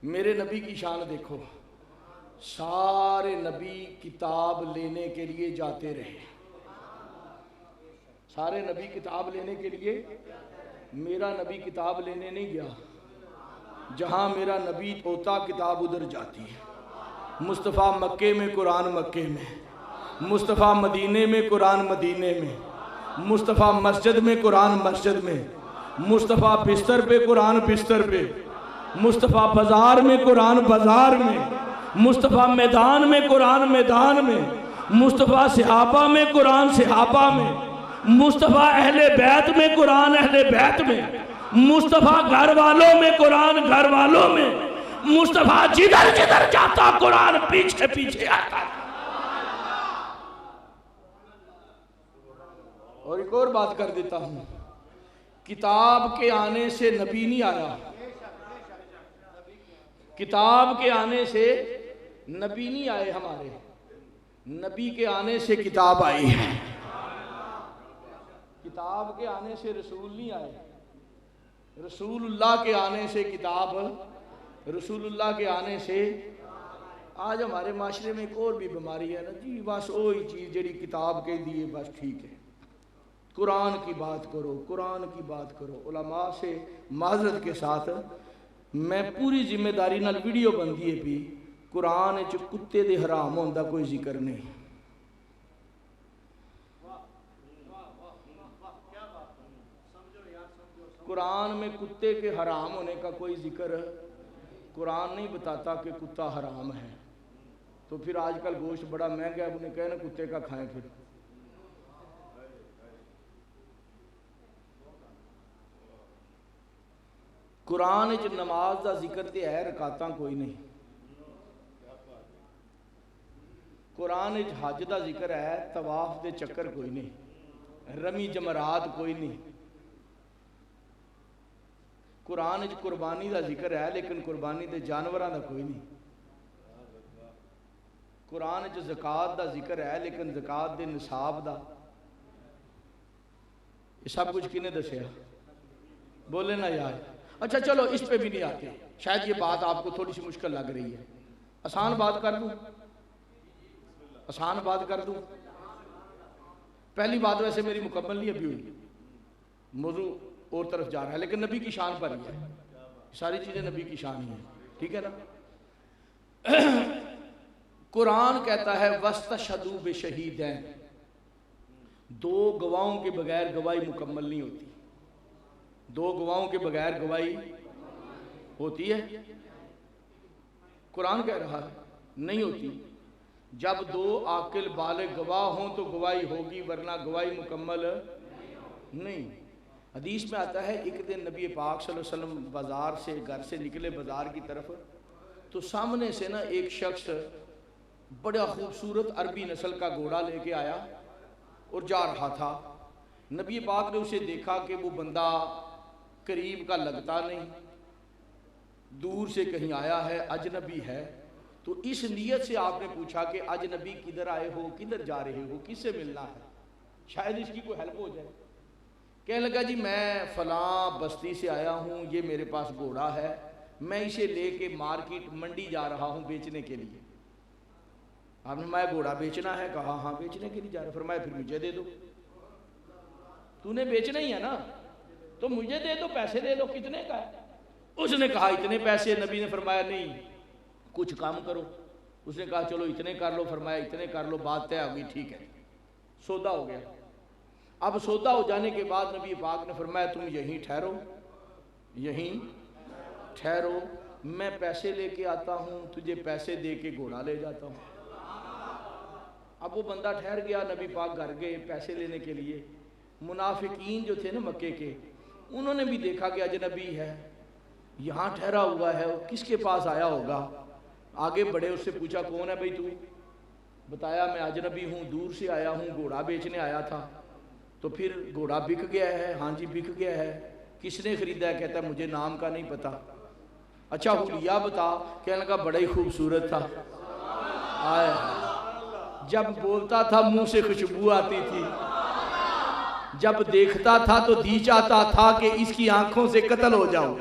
میرے نبی کی شان دیکھو، سارے نبی کتاب لینے کے لیے جاتے رہے، سارے نبی کتاب لینے کے لیے، میرا نبی کتاب لینے نہیں گیا، جہاں میرا نبی ہوتا کتاب ادھر جاتی ہے۔ مصطفیٰ مکے میں قرآن مکے میں، مصطفیٰ مدینے میں قرآن مدینے میں، مصطفیٰ مسجد میں قرآن مسجد میں، مصطفیٰ بستر پہ قرآن بستر پہ، مصطفیٰ بازار میں قرآن بازار میں، مصطفیٰ میدان میں قرآن میدان میں، مصطفیٰ صحابہ میں قرآن صحابہ میں، مصطفیٰ اہل بیت میں قرآن اہل بیت میں، مصطفیٰ گھر والوں میں قرآن گھر والوں میں، مصطفیٰ جدھر جدھر جاتا قرآن پیچھے پیچھے آتا۔ اور ایک اور بات کر دیتا ہوں، کتاب کے آنے سے نبی نہیں آیا، کتاب کے آنے سے نبی نہیں آئے، ہمارے نبی کے آنے سے کتاب آئی ہے۔ کتاب کے آنے سے رسول نہیں آئے، رسول اللہ کے آنے سے کتاب، رسول اللہ کے آنے سے۔ آج ہمارے معاشرے میں ایک اور بھی بیماری ہے نا جی، بس وہی چیز جڑی کتاب کے دیے بس ٹھیک ہے، قرآن کی بات کرو، قرآن کی بات کرو۔ علماء سے معذرت کے ساتھ میں پوری ذمہ داری نال ویڈیو بندی ہے بھی، قرآن وچ کتے دے حرام ہون دا کوئی ذکر نہیں، قرآن میں کتے کے حرام ہونے کا کوئی ذکر، قرآن نہیں بتاتا کہ کتا حرام ہے۔ تو پھر آج کل گوشت بڑا مہنگا ہے، انہیں کہنا کتے کا کھائیں پھر۔ قرآن وچ نماز دا ذکر تے ہے، رکعتاں کوئی نہیں۔ قرآن وچ حج دا ذکر ہے، طواف دے چکر کوئی نہیں، رمی جمرات کوئی نہیں۔ قرآن وچ قربانی دا ذکر ہے، لیکن قربانی دے جانوراں دا کوئی نہیں۔ قرآن وچ زکوٰۃ دا ذکر ہے، لیکن زکوٰۃ دے نصاب دا، یہ سب کچھ کنے دسیا؟ بولے نا یار۔ اچھا چلو اس پہ بھی نہیں آتے، شاید یہ بات آپ کو تھوڑی سی مشکل لگ رہی ہے، آسان بات کر دوں، آسان بات کر دوں۔ پہلی بات ویسے میری مکمل نہیں ابھی ہوئی، موضوع اور طرف جا رہا ہے، لیکن نبی کی شان پر ہی ہے، ساری چیزیں نبی کی شان ہی ہیں، ٹھیک ہے نا۔ قرآن کہتا ہے وَاسْتَشْهَدُوا بِشَهِيدَيْنِ، دو گواہوں کے بغیر گواہی مکمل نہیں ہوتی، دو گواہوں کے بغیر گواہی ہوتی ہے؟ قرآن کہہ رہا ہے نہیں ہوتی۔ جب دو عاقل بالغ گواہ ہوں تو گواہی ہوگی، ورنہ گواہی مکمل نہیں۔ حدیث میں آتا ہے ایک دن نبی پاک صلی اللہ علیہ وسلم بازار سے، گھر سے نکلے بازار کی طرف، تو سامنے سے نا ایک شخص بڑا خوبصورت عربی نسل کا گھوڑا لے کے آیا اور جا رہا تھا۔ نبی پاک نے اسے دیکھا کہ وہ بندہ قریب کا لگتا نہیں، دور سے کہیں آیا ہے، اجنبی ہے، تو اس نیت سے آپ نے پوچھا کہ اجنبی کدھر آئے ہو، کدھر جا رہے ہو، کس سے ملنا ہے، شاید اس کی کوئی ہیلپ ہو جائے۔ کہنے لگا جی میں فلاں بستی سے آیا ہوں، یہ میرے پاس گھوڑا ہے، میں اسے لے کے مارکیٹ منڈی جا رہا ہوں بیچنے کے لیے۔ آپ نے میں گھوڑا بیچنا ہے، کہا ہاں بیچنے کے لیے جا رہا، فرمایا پھر مجھے دے دو، تو نے بیچنا ہی ہے نا تو مجھے دے دو، پیسے دے دو، کتنے کا ہے؟ اس نے کہا اتنے پیسے۔ نبی نے فرمایا نہیں کچھ کام کرو۔ اس نے کہا چلو اتنے کر لو، فرمایا اتنے کر لو، بات طے ہو گئی، ٹھیک ہے، سودا ہو گیا۔ اب سودا ہو جانے کے بعد نبی پاک نے فرمایا تم یہیں ٹھہرو، یہیں ٹھہرو، میں پیسے لے کے آتا ہوں، تجھے پیسے دے کے گھوڑا لے جاتا ہوں۔ اب وہ بندہ ٹھہر گیا، نبی پاک گھر گئے پیسے لینے کے لیے۔ منافقین جو تھے نا مکے کے، انہوں نے بھی دیکھا کہ اجنبی ہے، یہاں ٹھہرا ہوا ہے، کس کے پاس آیا ہوگا۔ آگے بڑھے، اس سے پوچھا کون ہے بھائی تو؟ بتایا میں اجنبی ہوں، دور سے آیا ہوں، گھوڑا بیچنے آیا تھا۔ تو پھر گھوڑا بک گیا ہے؟ ہاں جی بک گیا ہے۔ کس نے خریدا ہے؟ کہتا ہے مجھے نام کا نہیں پتا۔ اچھا حلیہ بتا؟ کہنے لگا بڑا ہی خوبصورت تھا، آئے جب بولتا تھا منہ سے خوشبو آتی تھی، جب دیکھتا تھا تو دی چاہتا تھا کہ اس کی آنکھوں سے قتل ہو جاؤں،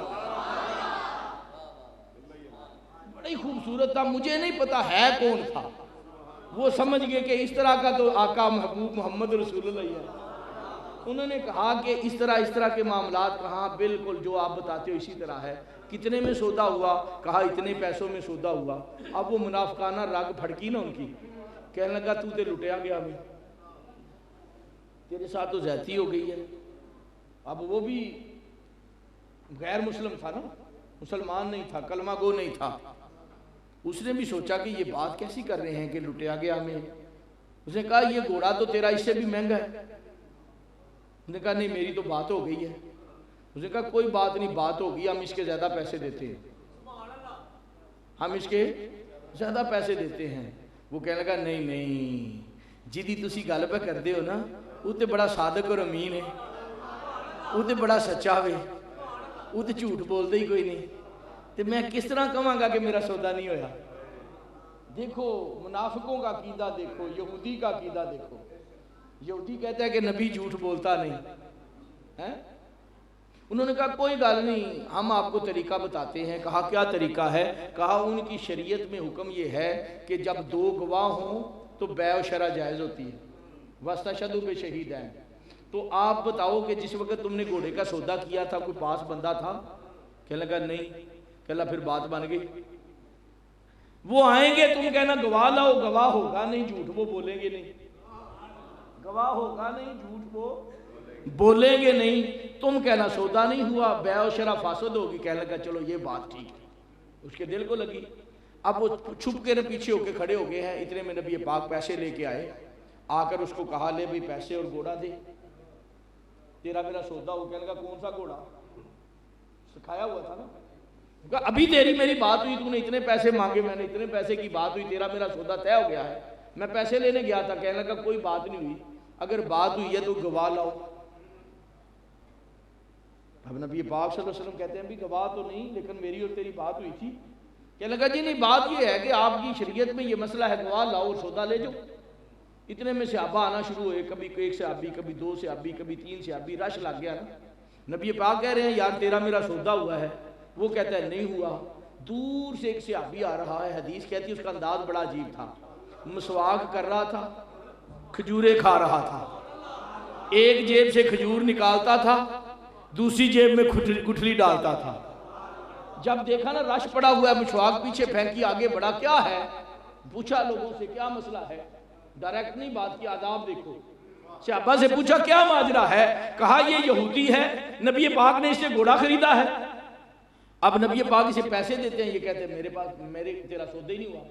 بڑا ہی خوبصورت تھا، مجھے نہیں پتا ہے کون تھا۔ وہ سمجھ گئے کہ اس طرح کا تو آقا محبوب محمد رسول اللہ ہے۔ انہوں نے کہا کہ اس طرح کے معاملات، کہاں بالکل جو آپ بتاتے ہو اسی طرح ہے۔ کتنے میں سودا ہوا؟ کہا اتنے پیسوں میں سودا ہوا۔ اب وہ منافقانہ رگ پھڑکی نا ان کی، کہنے لگا تو تے لٹیا گیا میں، تیرے ساتھ تو زیادتی ہو گئی ہے۔ اب وہ بھی غیر مسلم تھا نا، مسلمان نہیں تھا، کلمہ گو نہیں تھا۔ اس نے بھی سوچا کہ یہ بات کیسی کر رہے ہیں کہ لٹیا گیا میں۔ اس نے کہا یہ گھوڑا تو تیرا اس سے بھی مہنگا ہے۔ اس نے کہا نہیں میری تو بات ہو گئی ہے۔ اس نے کہا کوئی بات نہیں، بات ہو گئی، ہم اس کے زیادہ پیسے دیتے ہیں، ہم اس کے زیادہ پیسے دیتے ہیں۔ وہ کہنے لگا نہیں نہیں، جدی تسی گل پہ کر دے ہو نا، وہ تے بڑا صادق اور امین ہے، وہ تے بڑا سچا ہوئے، وہ تے جھوٹ بول دے ہی کوئی نہیں، تے میں کس طرح کہوں گا کہ میرا سودا نہیں ہویا۔ دیکھو منافقوں کا عقیدہ دیکھو، یہودی کا عقیدہ دیکھو۔ یہودی کہتا ہے کہ نبی جھوٹ بولتا نہیں. انہوں نے کہا کوئی گل نہیں، ہم آپ کو طریقہ بتاتے ہیں. کہا کیا طریقہ ہے؟ کہا ان کی شریعت میں حکم یہ ہے کہ جب 2 گواہ ہوں تو بیع و شرع جائز ہوتی ہے. وَاسْتَشْهَدُوا بِشَهِیدَینِ. تو آپ بتاؤ کہ جس وقت تم نے گھوڑے کا سودا کیا تھا کوئی پاس بندہ تھا؟ کہنے لگا نہیں. کہلا پھر بات بن گئی. وہ آئیں گے، تم کہنا گواہ لاؤ، گواہ ہوگا نہیں، جھوٹ وہ بولیں گے نہیں. گواہ ہوگا نہیں، جھوٹ وہ بولیں گے نہیں. تم کہنا سودا نہیں ہوا، بیع و شرع فاسد ہوگی. کہنے لگا چلو یہ بات ٹھیک ہے. اس کے دل کو لگی. اب وہ چھپ کے پیچھے ہو کے کھڑے ہو گئے ہیں. اتنے میں نبی پاک پیسے لے کے آئے. آ کر اس کو کہا لے بھی پیسے اور گھوڑا دے، تیرا میرا سودا ہو. کہنے لگا کون سا گھوڑا؟ سکھایا ہوا تھا نا. کہا ابھی تیری میری بات ہوئی، تو نے اتنے پیسے مانگے، میں نے اتنے پیسے کی بات ہوئی، تیرا میرا سودا طے ہو گیا ہے. میں پیسے لینے گیا تھا. کہنے لگا کوئی بات نہیں ہوئی، اگر بات ہوئی ہے تو گواہ لاؤ. اب نبی پاک صلی اللہ علیہ وسلم کہتے ہیں بھی گواہ تو نہیں، لیکن میری اور تیری بات ہوئی تھی. کہنے لگا جی نہیں، بات یہ ہے کہ آپ کی شریعت میں یہ مسئلہ ہے، گواہ لاؤ اور سودا لے جاؤ. اتنے میں صحابہ آنا شروع ہوئے، کبھی 1 صحابی، کبھی 2 صحابی، کبھی 3 صحابی. رش لگ گیا نا. نبی پاک کہہ رہے ہیں یار تیرا میرا سودا ہوا ہے. وہ کہتا ہے نہیں ہوا. دور سے ایک صحابی آ رہا ہے. حدیث کہتی ہے اس کا انداز بڑا عجیب تھا. مسواک کر رہا تھا، کھجوریں کھا رہا تھا. ایک جیب سے کھجور نکالتا تھا، دوسری جیب میں گٹھلی ڈالتا تھا. جب دیکھا نا رش پڑا ہوا ہے، مسواک پیچھے پھینکی، آگے بڑھا. کیا ہے؟ پوچھا لوگوں سے کیا مسئلہ ہے. ڈائریکٹ نہیں بات کی، آداب دیکھو. صحابہ سے پوچھا کیا ماجرا ہے؟ کہا یہ یہودی ہے، نبی پاک نے اس سے گھوڑا خریدا ہے. اب نبی پاک اسے پیسے دیتے ہیں، یہ کہتے ہیں میرے پاس تیرا سودا ہی نہیں ہوا.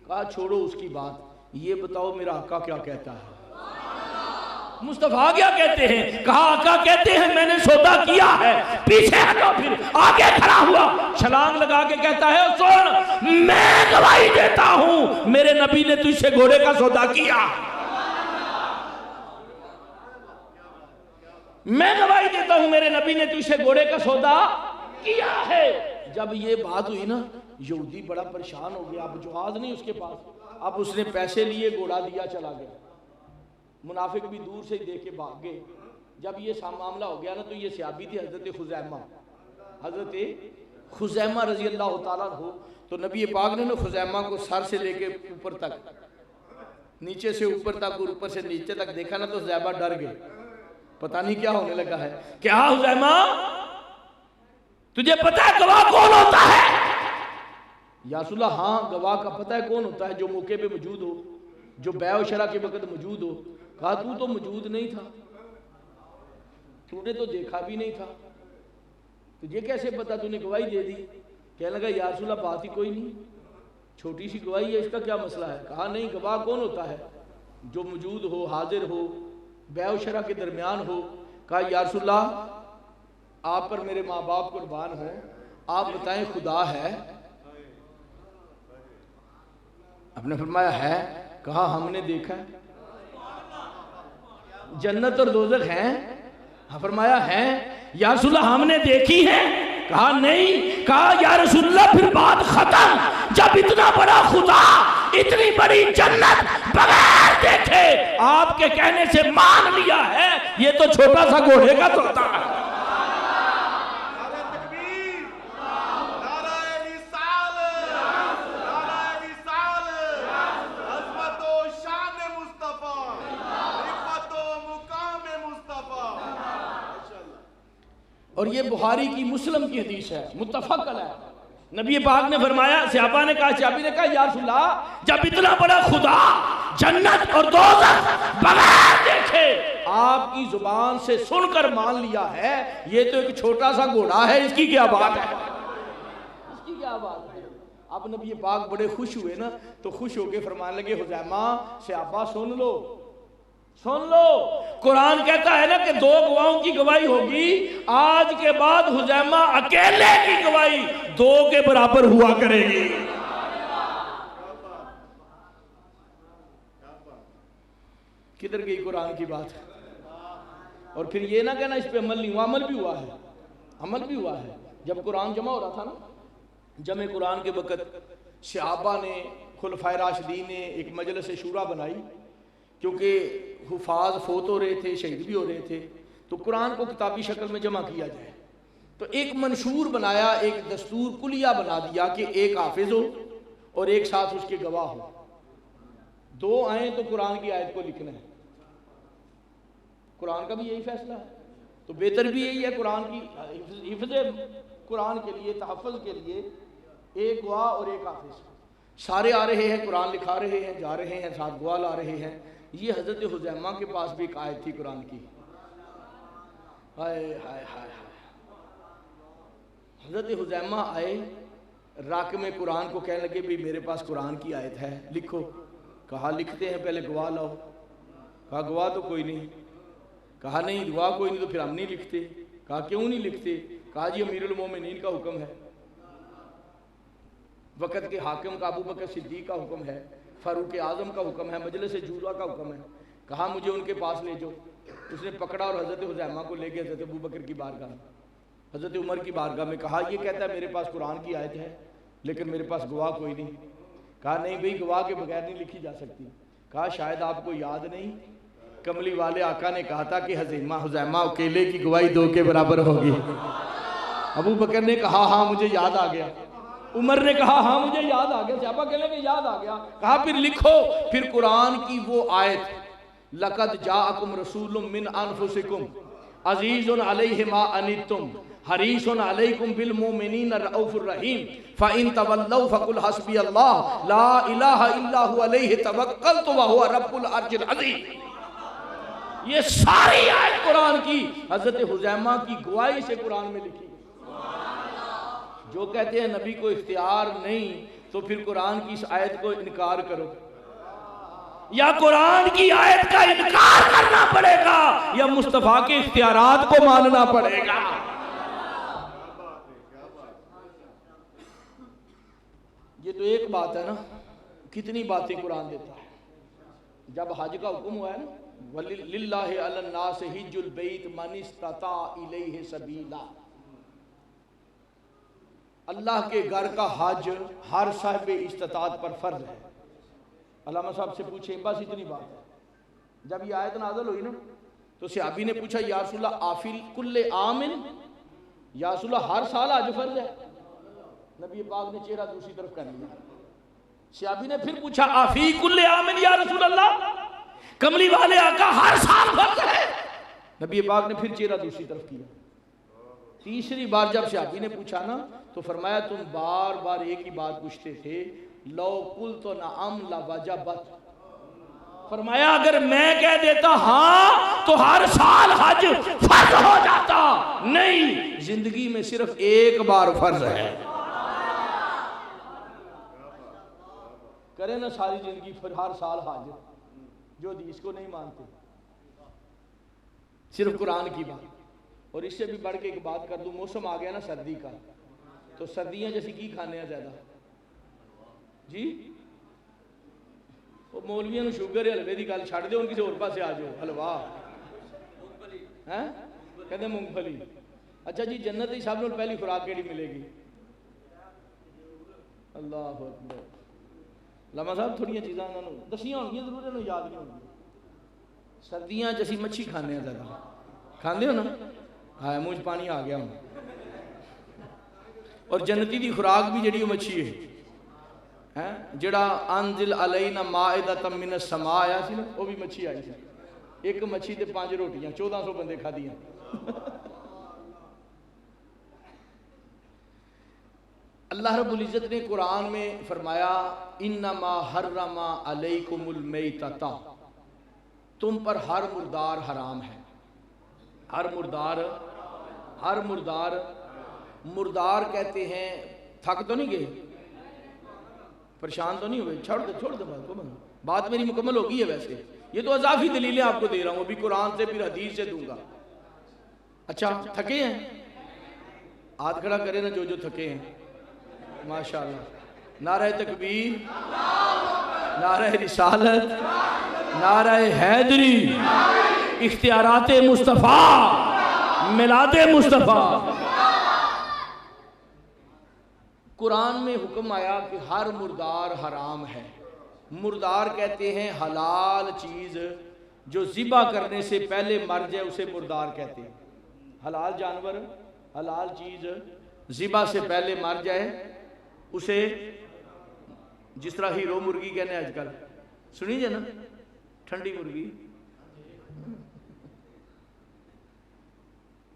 کہا چھوڑو اس کی بات، یہ بتاؤ میرا آقا کیا کہتا ہے، مصطفیٰ کیا کہتے ہیں؟ کہا آقا کہتے ہیں میں نے سودا کیا ہے. پیچھے ہٹو، پھر آگے کھڑا ہوا، چھلانگ لگا کے کہتا ہے سن، میں گواہی دیتا ہوں میرے نبی نے تجھ سے گھوڑے کا سودا کیا. میں گواہی دیتا ہوں میرے نبی نے تجھ سے گھوڑے کا سودا کیا ہے. جب یہ بات ہوئی نا، یہودی بڑا پریشان ہو گیا. اب جواز نہیں اس کے پاس. اب اس نے پیسے لیے، گھوڑا دیا، چلا گیا. منافق بھی دور سے دیکھ کے بھاگ گئے. جب یہ معاملہ ہو گیا نا، تو یہ صحابی تھے حضرت خزیمہ. حضرت خزیمہ رضی اللہ تعالیٰ عنہ. تو نبی پاک نے نا خزیمہ کو سر سے لے کے اوپر تک، نیچے سے اوپر تک اور اوپر سے نیچے تک دیکھا نا، تو خزیمہ ڈر گئے. پتہ نہیں کیا ہونے لگا ہے. کیا خزیمہ تجھے پتہ ہے گواہ کون ہوتا ہے؟ یا رسول اللہ ہاں گواہ کا پتہ ہے کون ہوتا ہے؟ جو موقع پہ موجود ہو، جو بیع و شرع کے وقت موجود ہو. کہا تو موجود نہیں تھا، تو نے تو دیکھا بھی نہیں تھا، تجھے کیسے پتا؟ تو نے گواہی دے دی. کہنے لگا یا رسول اللہ بات ہی کوئی نہیں، چھوٹی سی گواہی ہے، اس کا کیا مسئلہ ہے؟ کہا نہیں، گواہ کون ہوتا ہے؟ جو موجود ہو، حاضر ہو، بیع و شرع کے درمیان ہو. کہا یا رسول اللہ آپ پر میرے ماں باپ قربان ہوں، آپ بتائیں خدا ہے؟ آپ نے فرمایا ہے. کہا ہم نے دیکھا ہے. جنت اور دوزخ ہیں؟ فرمایا ہے. یا رسول اللہ ہم نے دیکھی ہے؟ کہا نہیں. کہا یا رسول اللہ پھر بات ختم. جب اتنا بڑا خدا، اتنی بڑی جنت بغیر دیکھے آپ کے کہنے سے مان لیا ہے، یہ تو چھوٹا سا گھوڑے کا سودا ہے. اور یہ بخاری کی، مسلم کی حدیث ہے، متفق علیہ. نبی پاک نے فرمایا، صحابہ نے کہا، صحابی نے کہا یا رسول اللہ جب اتنا بڑا خدا جنت اور دوزخ بغیر دیکھے آپ کی زبان سے سن کر مان لیا ہے، یہ تو ایک چھوٹا سا گھوڑا ہے، اس کی کیا بات ہے؟ اس کی کیا بات ہے؟ اب نبی پاک بڑے خوش ہوئے نا، تو خوش ہو کے فرمانے لگے خزیمہ صحابہ سن لو، سن لو. قرآن کہتا ہے نا کہ 2 گواہوں کی گواہی ہوگی، آج کے بعد خزیمہ اکیلے کی گواہی 2 کے برابر ہوا کرے گی. کدھر گئی قرآن کی بات؟ اور پھر یہ نہ کہنا اس پہ عمل نہیں ہوا، عمل بھی ہوا ہے، عمل بھی ہوا ہے. جب قرآن جمع ہو رہا تھا نا، جمع قرآن کے وقت صحابہ نے، خلفائے راشدین نے ایک مجلس شورا بنائی کیونکہ حفاظ فوت ہو رہے تھے، شہید بھی ہو رہے تھے، تو قرآن کو کتابی شکل میں جمع کیا جائے. تو ایک منشور بنایا، ایک دستور کلیہ بنا دیا کہ ایک حافظ ہو اور ایک ساتھ اس کے گواہ ہو. دو آئیں تو قرآن کی آیت کو لکھنا ہے. قرآن کا بھی یہی فیصلہ ہے، تو بہتر بھی یہی ہے قرآن کی حفظ قرآن کے لیے، تحفظ کے لیے ایک گواہ اور ایک حافظ. سارے آ رہے ہیں، قرآن لکھا رہے ہیں، جا رہے ہیں، ساتھ گواہ لا رہے ہیں. یہ حضرت حذیمہ کے پاس بھی ایک آیت تھی قرآن کی. ہائے ہائے ہائے ہائے. حضرت حذیمہ آئے راکم قرآن کو، کہنے لگے بھی میرے پاس قرآن کی آیت ہے، لکھو. کہا لکھتے ہیں، پہلے گواہ لاؤ. کہا گواہ تو کوئی نہیں. کہا نہیں گواہ کوئی نہیں تو پھر ہم نہیں لکھتے. کہا کیوں نہیں لکھتے؟ کہا جی امیر المومنین کا حکم ہے، وقت کے حاکم کا ابو بکر صدیق کا حکم ہے، فاروق اعظم کا حکم ہے، مجلس جوزا کا حکم ہے. کہا مجھے ان کے پاس لے جاؤ. اس نے پکڑا اور حضرت حذیمہ کو لے گئے حضرت ابو بکر کی بارگاہ میں، حضرت عمر کی بارگاہ میں. کہا یہ کہتا ہے میرے پاس قرآن کی آیت ہے لیکن میرے پاس گواہ کوئی نہیں. کہا نہیں بھئی گواہ کے بغیر نہیں لکھی جا سکتی. کہا شاید آپ کو یاد نہیں، کملی والے آقا نے کہا تھا کہ حذیمہ اکیلے کی گواہی 2 کے برابر ہوگی. ابو بکر نے کہا ہاں مجھے یاد آ گیا. عمر نے کہا ہاں مجھے یاد آ گیا. صحابہ کہنے لگے یاد آ گیا. کہا پھر لکھو. پھر قرآن کی وہ آیت لَقَدْ جَاءَكُمْ رَسُولٌ مِّنْ أَنفُسِكُمْ عَزِيزٌ عَلَيْهِ مَا أَنِتُّمْ حَرِيصٌ عَلَيْكُمْ بِالْمُؤْمِنِينَ رَءُوفٌ رَحِيمٌ فَإِن تَوَلَّوْا فَقُلْ حَسْبِيَ اللَّهُ لَا إِلَٰهَ إِلَّا هُوَ عَلَيْهِ تَوَكَّلْتُ وَهُوَ رَبُّ الْعَرْشِ الْعَظِيمِ. یہ ساری آیت قرآن کی حضرت حذیمہ کی گواہی سے قرآن میں لکھی. جو کہتے ہیں نبی کو اختیار نہیں تو پھر قرآن کی اس آیت کو انکار کرو. یا قرآن کی آیت کا انکار کرنا پڑے گا یا مصطفیٰ کے اختیارات کو ماننا پڑے گا. یہ تو ایک بات ہے نا، کتنی باتیں قرآن دیتا ہے. جب حج کا حکم ہوا ہے نا، وَلِلَّهِ عَلَى النَّاسِ حِجُّ الْبَيْتِ مَنِ اسْتَطَاعَ إِلَيْهِ سَبِيلًا. اللہ کے گھر کا حج ہر صاحب استطاعت پر فرض ہے. علامہ صاحب سے پوچھیں، بس اتنی بات ہے. جب یہ آیت نازل ہوئی نا تو صحابی نے پوچھا یا رسول اللہ آفی کل آمن، یا رسول اللہ ہر سال حج فرض ہے؟ نبی پاک نے چہرہ دوسری طرف کر لیا. صحابی نے پھر پوچھا آفی کل آمن یا رسول اللہ، کملی والے آقا ہر سال فرض ہے؟ نبی پاک نے پھر چہرہ دوسری طرف کیا. تیسری بار جب صحابی نے پوچھا نا تو فرمایا تم بار بار ایک ہی بات پوچھتے تھے، لو قلت نعم لوجبت. فرمایا اگر میں کہہ دیتا ہاں تو ہر سال حج فرض ہو جاتا. نہیں، زندگی میں صرف ایک بار فرض ہے. کریں نا ساری زندگی ہر سال حج، جو حدیث کو نہیں مانتے. صرف قرآن کی بات. اور اس سے بھی بڑھ کے ایک بات کر دوں، موسم آ گیا نا سردی کا، تو سردیاں جیسی کی کھانے ہیں زیادہ جی؟ وہ مولویاں نو شوگر حلوے دی گل چھڑ دے، ان کسی اور پاسے آ جاؤ. حلوا کہتے مونگ پھلی. اچھا جی جنت ہی سب نال پہلی خوراک کیڑی ملے گی؟ اللہ اکبر. علامہ صاحب تھوڑیاں چیزاں انہوں نے دسیاں ہوں گی، ضرور انہوں یاد نہیں ہوں. سردیاں جیسی مچھی کھانے ہیں زیادہ. کھاندے ہو نا؟ ہاں منہ پانی آ گیا ہوں. اور جنتی دی خوراک بھی جڑی مچھی ہے، جڑا انزل علینا مائدۃ من السماء آیا سی نا، وہ بھی مچھی آئی سی. ایک مچھی تے 5 روٹیاں 1400 بندے کھا دیاں. اللہ رب العزت نے قرآن میں فرمایا انما حرم علیکم المیتۃ، تم پر ہر مردار حرام ہے. ہر مردار مردار کہتے ہیں. تھک تو نہیں گئے؟ پریشان تو نہیں ہوئے؟ چھوڑ دے بات کو. بات میری مکمل ہوگی ہے. ویسے یہ تو اضافی دلیلیں آپ کو دے رہا ہوں، ابھی قرآن سے پھر حدیث سے دوں گا. اچھا تھکے ہیں؟ ہاتھ کھڑا کرے نا جو تھکے ہیں. ماشاءاللہ. نعرہ تکبیر، نعرہ رسالت، نعرہ حیدری، اختیارات مصطفیٰ، میلاد مصطفیٰ. قرآن میں حکم آیا کہ ہر مردار حرام ہے. مردار کہتے ہیں حلال چیز جو ذبح کرنے سے پہلے مر جائے اسے مردار کہتے ہیں. حلال جانور، حلال چیز ذبح سے پہلے مر جائے اسے، جس طرح ہیرو مرغی کہنے آج کل سنی جائے نا، ٹھنڈی مرغی.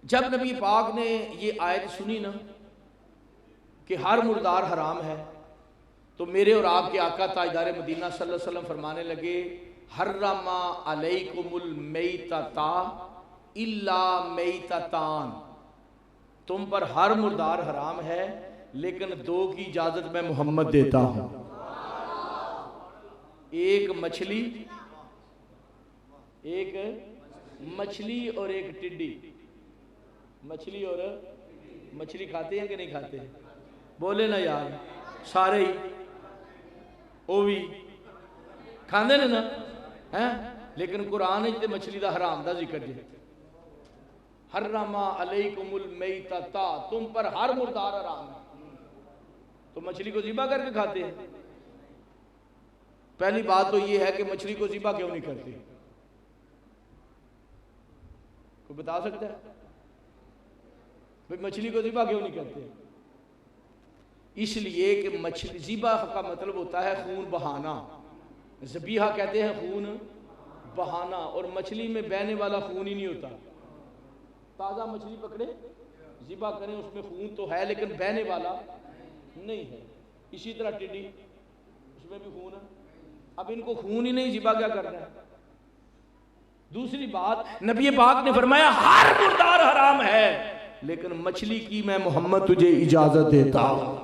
جب نبی پاک نے یہ آیت سنی نا کہ ہر مردار حرام ہے، تو میرے اور آپ کے آقا تاجدار مدینہ صلی اللہ علیہ وسلم فرمانے لگے حرم علیکم المیتۃ الا میتتان، تم پر ہر مردار حرام ہے لیکن دو کی اجازت میں محمد دیتا ہوں، ایک مچھلی اور ایک ٹڈی. مچھلی اور مچھلی کھاتے ہیں کہ نہیں کھاتے؟ بولے نا یار، سارے ہی وہ بھی کھاندے نے نا، لیکن قرآن تے مچھلی دا حرام دا ذکر جی. حرم علیکم المیتۃ، تم پر ہر مردار حرام ہے، تو مچھلی کو ذبح کر کے کھاتے ہیں. پہلی بات تو یہ ہے کہ مچھلی کو ذبح کیوں نہیں کرتے؟ کوئی بتا سکتا ہے بھئی مچھلی کو ذبح کیوں نہیں کرتے؟ اس لیے کہ مچھلی ذبح کا مطلب ہوتا ہے خون بہانا، ذبیحہ کہتے ہیں خون بہانا، اور مچھلی میں بہنے والا خون ہی نہیں ہوتا. تازہ مچھلی پکڑے ذبح کریں اس میں خون تو ہے لیکن بہنے والا نہیں ہے. اسی طرح ٹڈی، اس میں بھی خون ہے، اب ان کو خون ہی نہیں، ذبح کیا کرنا ہے؟ دوسری بات نبی پاک نے فرمایا ہر مردار حرام ہے لیکن مچھلی کی میں محمد تجھے اجازت دیتا ہوں.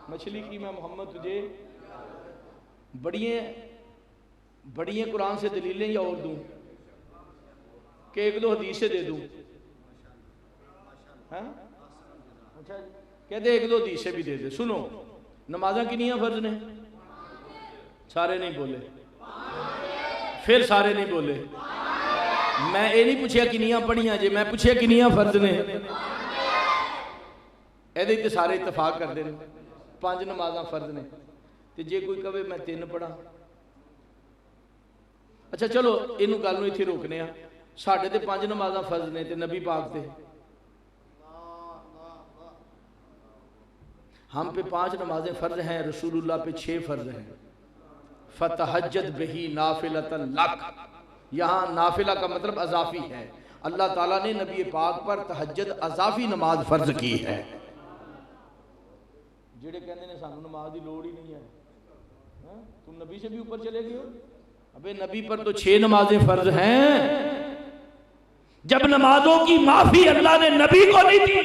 مچھلی کی میں محمد تجھے بڑی ہیں قرآن سے دلیلیں یا اور دوں کہ ایک دو حدیث سے دے دوں؟ کہتے ایک دو حدیث سے بھی دے دے. سنو، نمازاں کنیاں فرض نے؟ سارے نہیں بولے، پھر سارے نہیں بولے. میں یہ نہیں پوچھیا کنیاں پڑھیاں جی، میں پوچھیا کنیاں فرض نے؟ یہ سارے اتفاق کرتے ہیں 5 نمازاں فرض نے. تو جے کوئی کہے میں 3 پڑھا، اچھا چلو یہ گل نوں اتنے روکنے ہیں. ساڈے تے 5 نمازاں فرض نے تے نبی پاک تے ہم پہ 5 نمازیں فرض ہیں، رسول اللہ پہ 6 فرض ہیں. فتہجد بہی نافلۃ لک، یہاں نافلہ کا مطلب اضافی ہے. اللہ تعالیٰ نے نبی پاک پر تہجد اضافی نماز فرض کی ہے. جڑے کہندے نے سانو نماز دی لوڑ ہی نہیں ہے، تم نبی سے بھی اوپر چلے گئے ہو. ابے نبی پر تو 6 نمازیں فرض ہیں. جب نمازوں کی معافی اللہ نے نبی کو نہیں دی،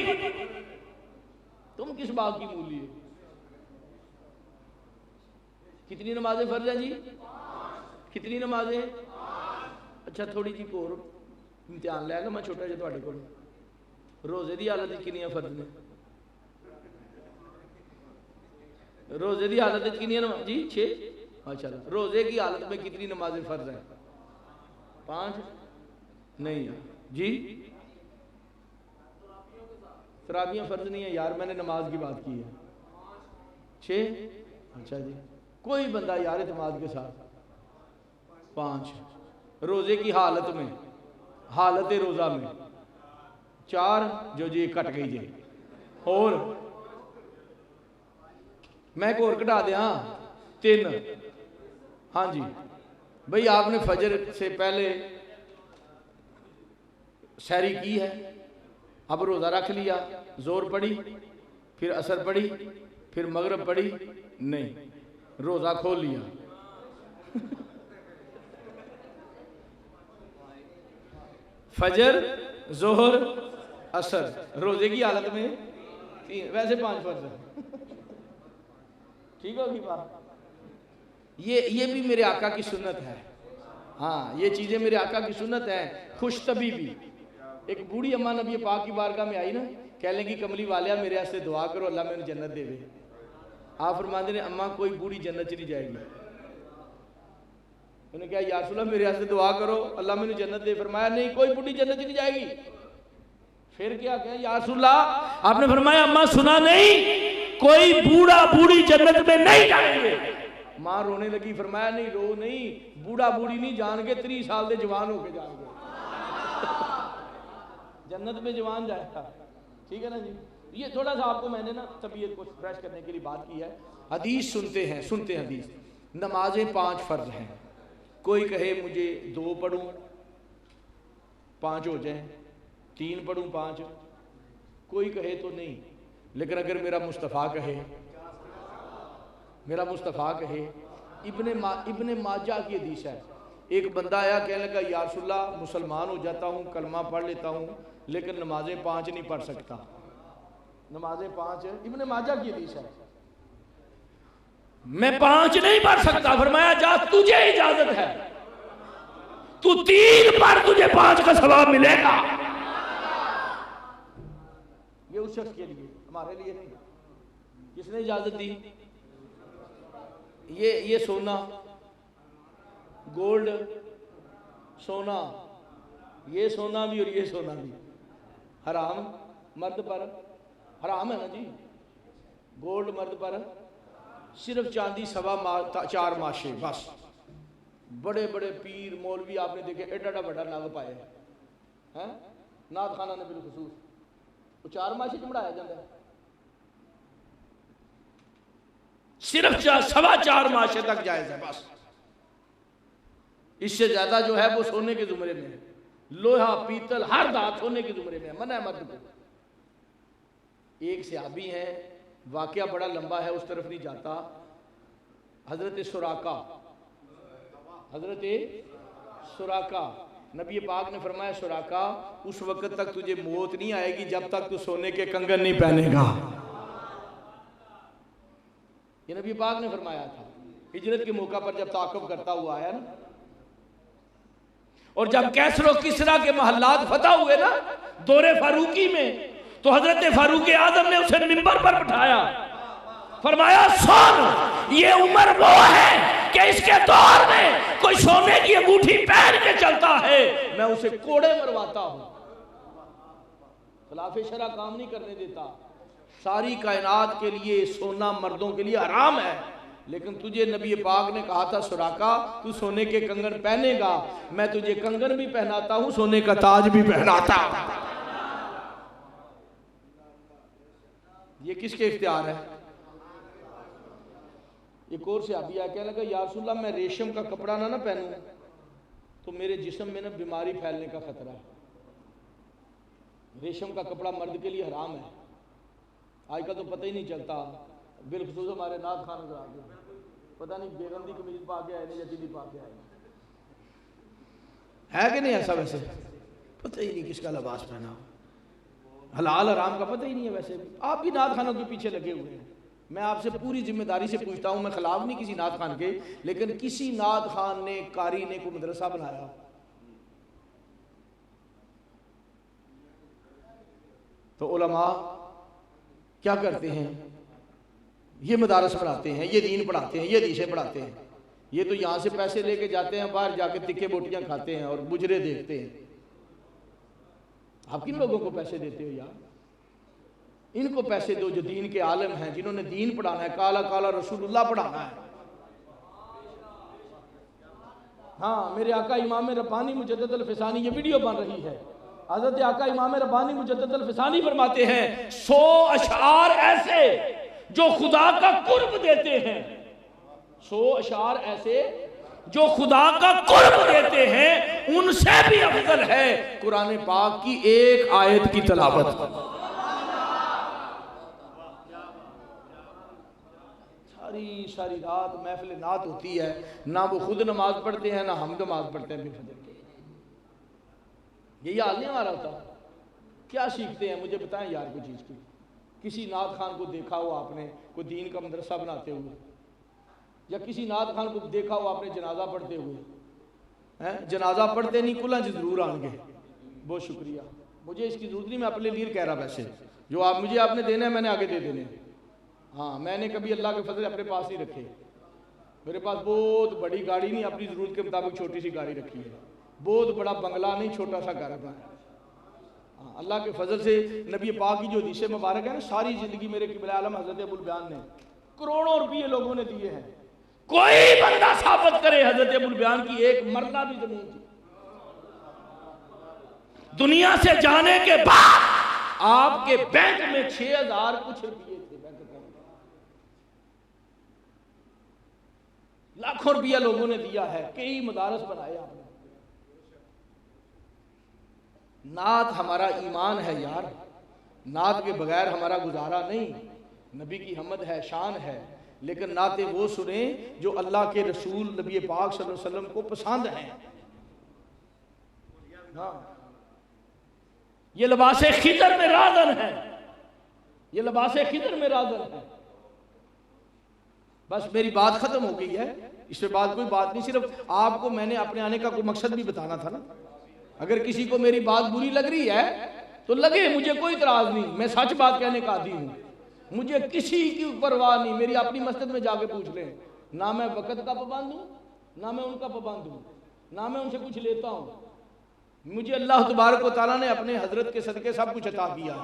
تم کس بات کی مولی ہے؟ کتنی نمازیں فرض ہیں جی؟ کتنی نمازیں؟ اچھا تھوڑی جی کو امتحان لے گا میں چھوٹا جا تھوڑے کو. روزے دی حالت کنیاں فرض نے؟ روزے دی حالت کنیاں جی؟ 6. اچھا روزے کی حالت میں کتنی نمازیں فرض ہیں؟ 5 نہیں جی؟ تراویحاں فرض نہیں ہے یار، میں نے نماز کی بات کی ہے. 6. اچھا جی کوئی بندہ یار اعتماد کے ساتھ 5. روزے کی حالت میں، حالت روزہ میں 4 جو جی کٹ گئی جی. اور میں ایک اور کٹا دیا 3. ہاں جی بھئی آپ نے فجر سے پہلے سحری کی ہے، اب روزہ رکھ لیا، زور پڑی، پھر عصر پڑی، پھر مغرب پڑی، نہیں روزہ کھول لیا. فجر، ظہر، عصر، روزے کی حالت میں 3، ویسے 5 فرض ہے. ٹھیک ہوگی بات؟ یہ بھی میرے آقا کی سنت ہے. ہاں یہ چیزیں میرے آقا کی سنت ہیں. خوش طبی بھی ایک بوڑھی اماں نبی پاک کی بارگاہ میں آئی نا، کہہ لیں گی کملی والیا میرے سے دعا کرو اللہ میں جنت دے دے. آپ فرماتے ہیں اماں کوئی بوڑھی جنت چلی جائے گی. انہوں نے کہا یا رسول اللہ میرے سے دعا کرو اللہ میں جنت دے. فرمایا نہیں کوئی بوڑھی جنت چلی جائے گی. پھر کیا کہا یا رسول اللہ؟ آپ نے فرمایا اماں سنا نہیں، کوئی بوڑھا بوڑھی جنت میں نہیں جائیں گے. ماں رونے لگی، فرمایا نہیں رو نہیں، بوڑھا بوڑھی نہیں جان کے 30 سال دے جوان ہو کے جان گے جنت میں جوان جائے گا، ٹھیک ہے نا جی۔ یہ تھوڑا سا آپ کو میں نے نا طبیعت کو فریش کرنے کے لیے بات کی ہے۔ حدیث سنتے ہیں حدیث، نمازیں 5 فرض ہیں، کوئی کہے مجھے 2 پڑھوں 5 ہو جائیں، 3 پڑھوں 5، کوئی کہے تو نہیں، لیکن اگر میرا مصطفیٰ کہے، ابن ماجہ کی حدیث ہے، ایک بندہ آیا کہنے لگا یا رسول اللہ مسلمان ہو جاتا ہوں، کلمہ پڑھ لیتا ہوں، لیکن نمازیں 5 نہیں پڑھ سکتا، نمازیں 5، ابن ماجہ کی حدیث ہے، میں 5 نہیں پڑھ سکتا، فرمایا جا تجھے اجازت ہے، تو 3 پڑھ، تجھے 5 کا ثواب ملے گا۔ یہ اس شخص کے لیے، ہمارے لیے نہیں۔ کس نے اجازت دی؟ یہ سونا، گولڈ، سونا، یہ سونا بھی اور یہ سونا بھی حرام مرد پر، حرام ہے نا جی۔ گولڈ مرد پر، صرف چاندی 4.25 ماشے بس۔ بڑے بڑے پیر مولوی آپ نے دیکھے ایڈا بڑا نگ پائے ہیں، نعت خانہ نے بالخصوص، وہ 4 ماشے چمڑایا جاتا ہے، صرف 4.25 ماشے تک جائز ہے بس، اس سے زیادہ جو ہے وہ سونے کے زمرے میں ہے، لوہا پیتل ہر دھات سونے کے زمرے میں ہے، منع ہے مرد کو۔ ایک صحابی ہیں، واقعہ بڑا لمبا ہے، اس طرف نہیں جاتا، حضرت سراقہ، نبی پاک نے فرمایا سراقہ اس وقت تک تجھے موت نہیں آئے گی جب تک تو سونے کے کنگن نہیں پہنے گا، یہ نبی پاک نے فرمایا تھا۔ ہجرت کے موقع پر جب تعاقب کرتا ہوا آیا نا، اور جب کیسر و کسریٰ کے محلات فتح ہوئے نا دور فاروقی میں، تو حضرت فاروق اعظم نے اسے منبر پر بٹھایا، فرمایا سن یہ عمر وہ ہے کہ اس کے دور میں کوئی سونے کی انگوٹھی پہن کے چلتا ہے میں اسے کوڑے مرواتا ہوں، خلاف شرع کام نہیں کرنے دیتا۔ ساری کائنات کے لیے سونا مردوں کے لیے حرام ہے، لیکن تجھے نبی پاک نے کہا تھا سراقہ تو سونے کے کنگن پہنے گا، میں تجھے کنگن بھی پہناتا ہوں، سونے کا تاج بھی پہناتا ہوں۔ یہ کس کے اختیار ہے؟ ایک اور صحابی آیا کہنے لگا یا رسول اللہ میں ریشم کا کپڑا نہ پہنوں تو میرے جسم میں نہ بیماری پھیلنے کا خطرہ ہے۔ ریشم کا کپڑا مرد کے لیے حرام ہے، آج کا تو پتہ ہی نہیں چلتا، بالخصوص ہمارے نعت خان حضرات آگے پتہ نہیں بیگم دی قمیض پا کے آئے نہیں یا دلی پا کے آئے ہے کہ نہیں ایسا؟ ویسے پتہ ہی نہیں کس کا لباس پہنا، حلال حرام کا پتہ ہی نہیں ہے۔ ویسے آپ بھی نعت خانوں کے پیچھے لگے ہوئے ہیں، میں آپ سے پوری ذمہ داری سے پوچھتا ہوں، میں خلاف نہیں کسی نعت خان کے، لیکن کسی نعت خان نے قاری نے کوئی مدرسہ بنایا؟ تو علماء کیا کرتے ہیں؟ یہ مدارس پڑھاتے ہیں، یہ دین پڑھاتے ہیں، یہ حدیثیں پڑھاتے ہیں، یہ تو یہاں سے پیسے لے کے جاتے ہیں، باہر جا کے تکے بوٹیاں کھاتے ہیں اور مجرے دیکھتے ہیں۔ آپ کن لوگوں کو پیسے دیتے ہو یار؟ ان کو پیسے دو جو دین کے عالم ہیں، جنہوں نے دین پڑھانا ہے، کالا کالا رسول اللہ پڑھانا ہے۔ ہاں میرے آقا امام ربانی مجدد الفسانی، یہ ویڈیو بن رہی ہے، حضرت آقا امام ربانی مجدد الفسانی فرماتے ہیں 100 اشعار ایسے جو خدا کا قرب دیتے ہیں، 100 اشعار ایسے جو خدا کا قرب دیتے ہیں، ان سے بھی افضل ہے قرآن پاک کی ایک آیت کی تلاوت۔ ساری رات محفل نعت ہوتی ہے، نہ وہ خود نماز پڑھتے ہیں نہ ہم نماز پڑھتے ہیں بے فجر کے۔ یہی حال نہیں ہمارا ہوتا؟ کیا سیکھتے ہیں مجھے بتائیں یار کوئی چیز کی؟ کسی نعت خان کو دیکھا ہو آپ نے کوئی دین کا مدرسہ بناتے ہوئے، یا کسی نعت خان کو دیکھا ہو آپ نے جنازہ پڑھتے ہوئے؟ جنازہ پڑھتے نہیں کلہاں جی ضرور آن گے، بہت شکریہ، مجھے اس کی ضرورت نہیں، میں اپنے لیے کہہ رہا، ویسے جو آپ مجھے آپ نے دینا ہے میں نے آگے دے دینے۔ ہاں میں نے کبھی اللہ کے فضل اپنے پاس نہیں رکھے، میرے پاس بہت بڑی گاڑی نہیں، اپنی ضرورت کے مطابق چھوٹی سی گاڑی رکھی ہے، بہت بڑا بنگلہ نہیں، چھوٹا سا گھر ہے۔ اللہ کے فضل سے نبی پاک کی جو حدیث مبارک ہے نا، ساری زندگی میرے قبلہ عالم حضرت ابو البیان نے کروڑوں روپیے لوگوں نے دیے ہیں، کوئی بندہ ثابت کرے حضرت ابو البیان کی ایک مرلہ بھی زمین کی دنیا سے جانے کے بعد آپ کے بینک میں 6000 کچھ روپیے تھے، بینک اکاؤنٹ لاکھوں روپیہ لوگوں نے دیا ہے، کئی مدارس بنائے آپ نے۔ نعت ہمارا ایمان ہے یار، نعت کے بغیر ہمارا گزارا نہیں، نبی کی حمد ہے، شان ہے، لیکن نعتیں وہ سنیں جو اللہ کے رسول نبی پاک صلی اللہ علیہ وسلم کو پسند ہیں۔ ہاں، یہ لباس خضر میں رازن ہے، یہ لباس خضر میں رازن ہے۔ بس میری بات ختم ہو گئی ہے، اس کے بعد کوئی بات نہیں، صرف آپ کو میں نے اپنے آنے کا کوئی مقصد بھی بتانا تھا نا۔ اگر کسی کو میری بات بری لگ رہی ہے تو لگے، مجھے کوئی اعتراض نہیں، میں سچ بات کہنے کا عادی ہوں، مجھے کسی کی پرواہ نہیں، میری اپنی مسجد میں جا کے پوچھ لیں، نہ میں وقت کا پابند ہوں، نہ میں ان کا پابند ہوں، نہ میں ان سے کچھ لیتا ہوں، مجھے اللہ تبارک و تعالیٰ نے اپنے حضرت کے صدقے سب کچھ عطا کیا۔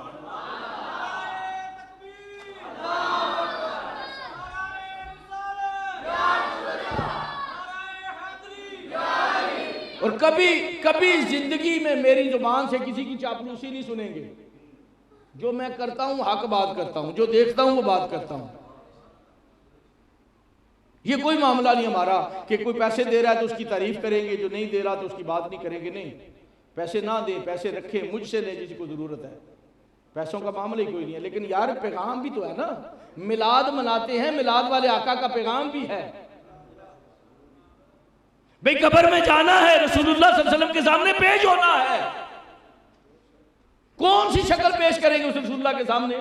اور کبھی زندگی میں میری زبان سے کسی کی چاپلوسی نہیں سنیں گے۔ جو میں کرتا ہوں حق بات کرتا ہوں، جو دیکھتا ہوں وہ بات کرتا ہوں۔ یہ کوئی معاملہ نہیں ہمارا کہ کوئی پیسے دے رہا ہے تو اس کی تعریف کریں گے، جو نہیں دے رہا تو اس کی بات نہیں کریں گے، نہیں۔ پیسے نہ دیں، پیسے رکھیں، مجھ سے لیں جس کو ضرورت ہے، پیسوں کا معاملہ ہی کوئی نہیں ہے، لیکن یار پیغام بھی تو ہے نا۔ میلاد مناتے ہیں، میلاد والے آقا کا پیغام بھی ہے۔ بھئی قبر میں جانا ہے، رسول اللہ صلی اللہ علیہ وسلم کے سامنے پیش ہونا ہے، کون سی شکل پیش کریں گے اس رسول اللہ کے سامنے؟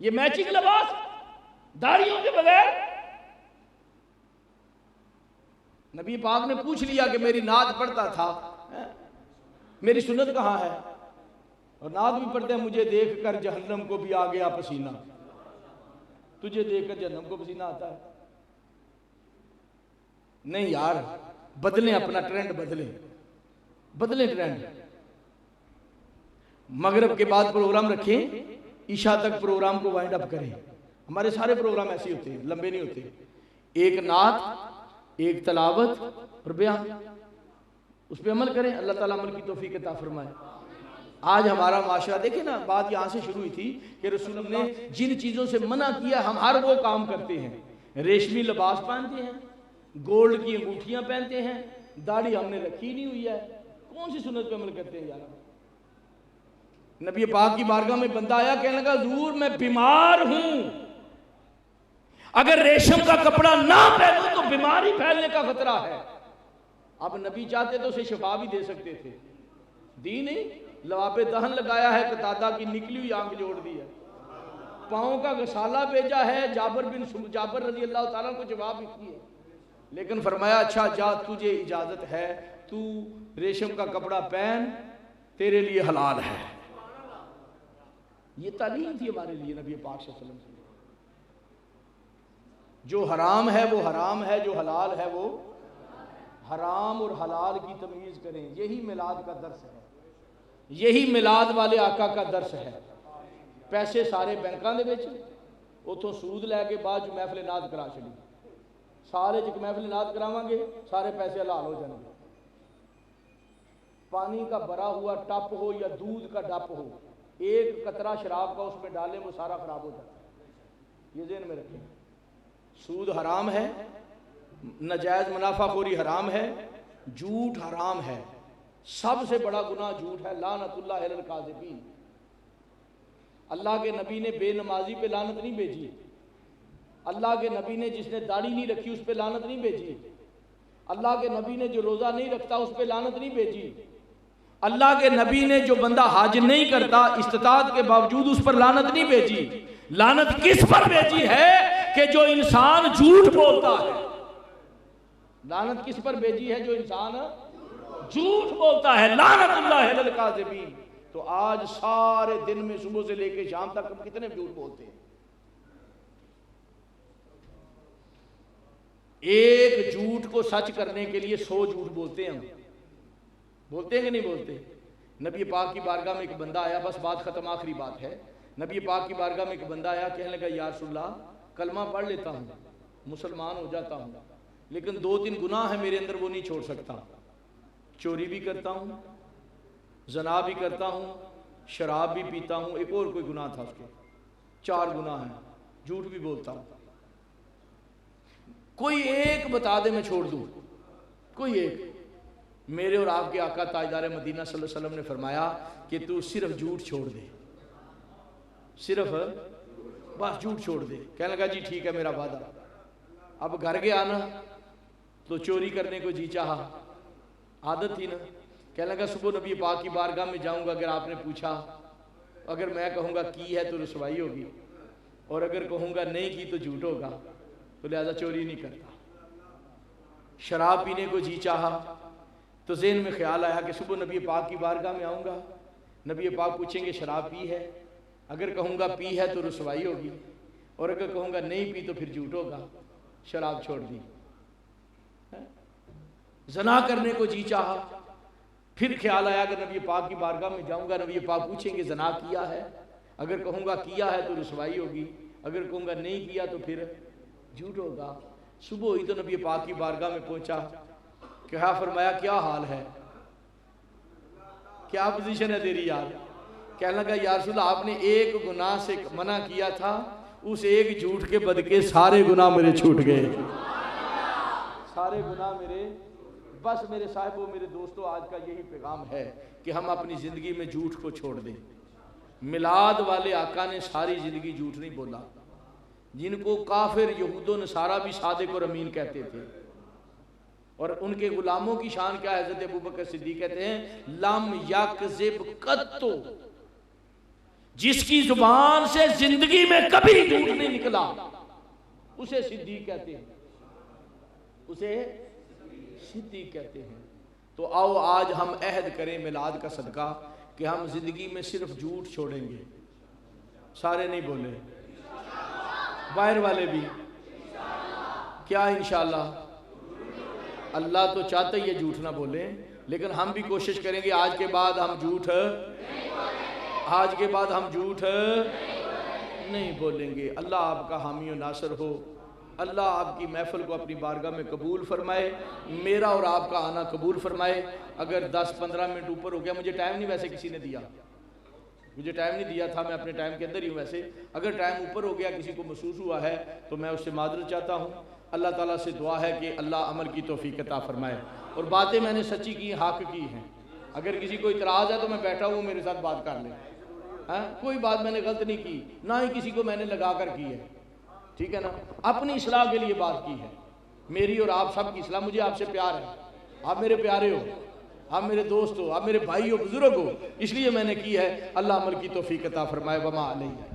یہ میچنگ لباس داڑھیوں کے بغیر؟ نبی پاک نے پوچھ لیا کہ میری نعت پڑھتا تھا، میری سنت کہاں ہے؟ اور نعت بھی پڑھتے ہیں، مجھے دیکھ کر جہنم کو بھی آ گیا پسینہ، تجھے دیکھ کر جہنم کو پسینہ آتا ہے؟ نہیں یار، بدلیں اپنا ٹرینڈ، بدلیں ٹرینڈ۔ مغرب کے بعد پروگرام رکھیں، عشاء تک پروگرام کو وائنڈ اپ کریں۔ ہمارے سارے پروگرام ایسے ہوتے ہیں، لمبے نہیں ہوتے، ایک نعت، ایک تلاوت اور بیان، اس پہ عمل کریں، اللہ تعالیٰ عمل کی توفیق عطا فرمائے۔ آج ہمارا معاشرہ دیکھیں نا، بات یہاں سے شروع ہوئی تھی کہ رسول اللہ نے جن چیزوں سے منع کیا ہم ہر وہ کام کرتے ہیں۔ ریشمی لباس پہنتے ہیں، گولڈ کی انگوٹھیاں پہنتے ہیں، داڑھی ہم نے رکھی نہیں ہوئی ہے، کون سی سنت پہ عمل کرتے ہیں یار؟ نبی پاک کی بارگاہ میں بندہ آیا، کہنے لگا حضور میں بیمار ہوں، اگر ریشم کا کپڑا نہ پہنوں تو بیماری پھیلنے کا خطرہ ہے۔ اب نبی چاہتے تو اسے شفا بھی دے سکتے تھے، دی نہیں، لواب دہن لگایا ہے، قتادہ کی نکلی ہوئی آنکھ جوڑ دی ہے، پاؤں کا غسالہ بھیجا ہے، جابر رضی اللہ تعالیٰ کو جواب کی ہے، لیکن فرمایا اچھا جا، تجھے اجازت ہے، تو ریشم کا کپڑا پہن، تیرے لیے حلال ہے۔ یہ تعلیم تھی ہمارے لیے نبی پاک صلی اللہ علیہ وسلم کی۔ جو حرام ہے وہ حرام ہے، جو حلال ہے وہ حرام، اور حلال کی تمیز کریں۔ یہی میلاد کا درس ہے، یہی میلاد والے آقا کا درس ہے۔ پیسے سارے بینکاں دے وچ، اتوں سود لے کے بعد جو محفل نعت کرا چلی، سارے جب محفل نعت کراواں گے سارے پیسے حلال ہو جائیں گے۔ پانی کا بھرا ہوا ٹپ ہو یا دودھ کا ڈپ ہو، ایک قطرہ شراب کا اس میں ڈالیں وہ سارا خراب ہو جاتا ہے۔ یہ ذہن میں رکھیں، سود حرام ہے، ناجائز منافع خوری حرام ہے، جھوٹ حرام ہے، سب سے بڑا گناہ جھوٹ ہے، لعنت اللہ علی الکاذبین۔ اللہ کے نبی نے بے نمازی پہ لعنت نہیں بھیجی، اللہ کے نبی نے جس نے داڑھی نہیں رکھی اس پہ لعنت نہیں بھیجی، اللہ کے نبی نے جو روزہ نہیں رکھتا اس پہ لعنت نہیں بھیجی، اللہ کے نبی نے جو بندہ حج نہیں کرتا استطاعت کے باوجود اس پر لعنت نہیں بھیجی۔ لعنت کس پر بھیجی ہے؟ کہ جو انسان جھوٹ بولتا ہے۔ لعنت کس پر بھیجی ہے؟ جو انسان جھوٹ بولتا ہے، لعنت اللہ علی الکاذبین۔ تو آج سارے دن میں صبح سے لے کے شام تک ہم کتنے جھوٹ بولتے ہیں؟ ایک جھوٹ کو سچ کرنے کے لیے 100 جھوٹ بولتے ہیں ہم، بولتے ہیں کہ نہیں بولتے؟ نبی پاک کی بارگاہ میں ایک بندہ آیا، بس بات ختم، آخری بات ہے، نبی پاک کی بارگاہ میں ایک بندہ آیا، کہنے لگا یا رسول اللہ کلمہ پڑھ لیتا ہوں مسلمان ہو جاتا ہوں، لیکن 2-3 گناہ ہیں میرے اندر، وہ نہیں چھوڑ سکتا۔ چوری بھی کرتا ہوں، زنا بھی کرتا ہوں، شراب بھی پیتا ہوں، ایک اور کوئی گناہ تھا اس کے، 4 گناہ ہیں، جھوٹ بھی بولتا ہوں۔ کوئی ایک بتا دے میں چھوڑ دوں، کوئی ایک۔ میرے اور آپ کے آقا تاجدار مدینہ صلی اللہ علیہ وسلم نے فرمایا کہ تو صرف جھوٹ چھوڑ دے، صرف بس جھوٹ چھوڑ دے۔ کہنے لگا جی ٹھیک ہے میرا وعدہ۔ اب گھر گیا نا تو چوری کرنے کو جی چاہا، عادت تھی نا۔ کہنے لگا صبح نبی پاک کی بارگاہ میں جاؤں گا، اگر آپ نے پوچھا، اگر میں کہوں گا کی ہے تو رسوائی ہوگی، اور اگر کہوں گا نہیں کی تو جھوٹ ہوگا، تو لہذا چوری نہیں کرتا۔ شراب پینے کو جی چاہا تو ذہن میں خیال آیا کہ صبح نبی پاک کی بارگاہ میں آؤں گا، نبی پاک پوچھیں گے شراب پی ہے، اگر کہوں گا پی ہے تو رسوائی ہوگی، اور اگر کہوں گا نہیں پی تو پھر جھوٹ ہوگا، شراب چھوڑ دی۔ زنا کرنے کو جی چاہا، پھر خیال آیا کہ نبی پاک کی بارگاہ میں جاؤں گا، نبی پاک پوچھیں گے زنا کیا ہے، اگر کہوں گا کیا ہے تو رسوائی ہوگی، اگر کہوں گا نہیں کیا تو پھر جھوٹ ہوگا۔ صبح ہوئی تو نبی پاک کی بارگاہ میں پہنچا، کہا فرمایا کیا حال ہے، کیا پوزیشن ہے تیری یار؟ کہنے لگا یا رسول اللہ آپ نے ایک گناہ سے منع کیا تھا، اس ایک جھوٹ کے بدقے سارے گناہ میرے چھوٹ گئے، سارے گناہ میرے۔ بس میرے صاحبوں، میرے دوستوں، آج کا یہی پیغام ہے کہ ہم اپنی زندگی میں جھوٹ کو چھوڑ دیں۔ میلاد والے آقا نے ساری زندگی جھوٹ نہیں بولا، جن کو کافر یہود و نصارہ بھی صادق اور امین کہتے تھے، اور ان کے غلاموں کی شان کیا ہے؟ حضرت ابوبکر صدیق کہتے ہیں لم یکذب قط، جس کی زبان سے زندگی میں کبھی جھوٹ نہیں نکلا اسے صدیق کہتے ہیں، اسے صدیق کہتے ہیں۔ تو آؤ آج ہم عہد کریں میلاد کا صدقہ کہ ہم زندگی میں صرف جھوٹ چھوڑیں گے۔ سارے نہیں بولے، باہر والے بھی، کیا انشاءاللہ؟ اللہ تو چاہتا ہی یہ جھوٹ نہ بولیں، لیکن ہم بھی کوشش کریں گے آج کے بعد ہم جھوٹ نہیں بولیں گے۔ اللہ آپ کا حامی و ناصر ہو، اللہ آپ کی محفل کو اپنی بارگاہ میں قبول فرمائے، میرا اور آپ کا آنا قبول فرمائے۔ اگر 10-15 منٹ اوپر ہو گیا، مجھے ٹائم نہیں ویسے کسی نے دیا، مجھے ٹائم نہیں دیا تھا، میں اپنے ٹائم کے اندر ہی ہوں ویسے۔ اگر ٹائم اوپر ہو گیا، کسی کو محسوس ہوا ہے تو میں اس سے معذرت چاہتا ہوں۔ اللہ تعالیٰ سے دعا ہے کہ اللہ عمل کی توفیق عطا فرمائے، اور باتیں میں نے سچی کی، حق کی ہیں۔ اگر کسی کو اعتراض ہے تو میں بیٹھا ہوں، میرے ساتھ بات کر لیں، کوئی بات میں نے غلط نہیں کی، نہ ہی کسی کو میں نے لگا کر کی ہے، ٹھیک ہے نا؟ اپنی اصلاح کے لیے بات کی ہے، میری اور آپ سب کی اصلاح۔ مجھے آپ سے پیار ہے، آپ میرے پیارے ہو، آپ میرے دوست ہو، آپ میرے بھائی ہو، بزرگ ہو، اس لیے میں نے کی ہے۔ اللہ عمل کی توفیق عطا فرمائے۔ وما علیہ۔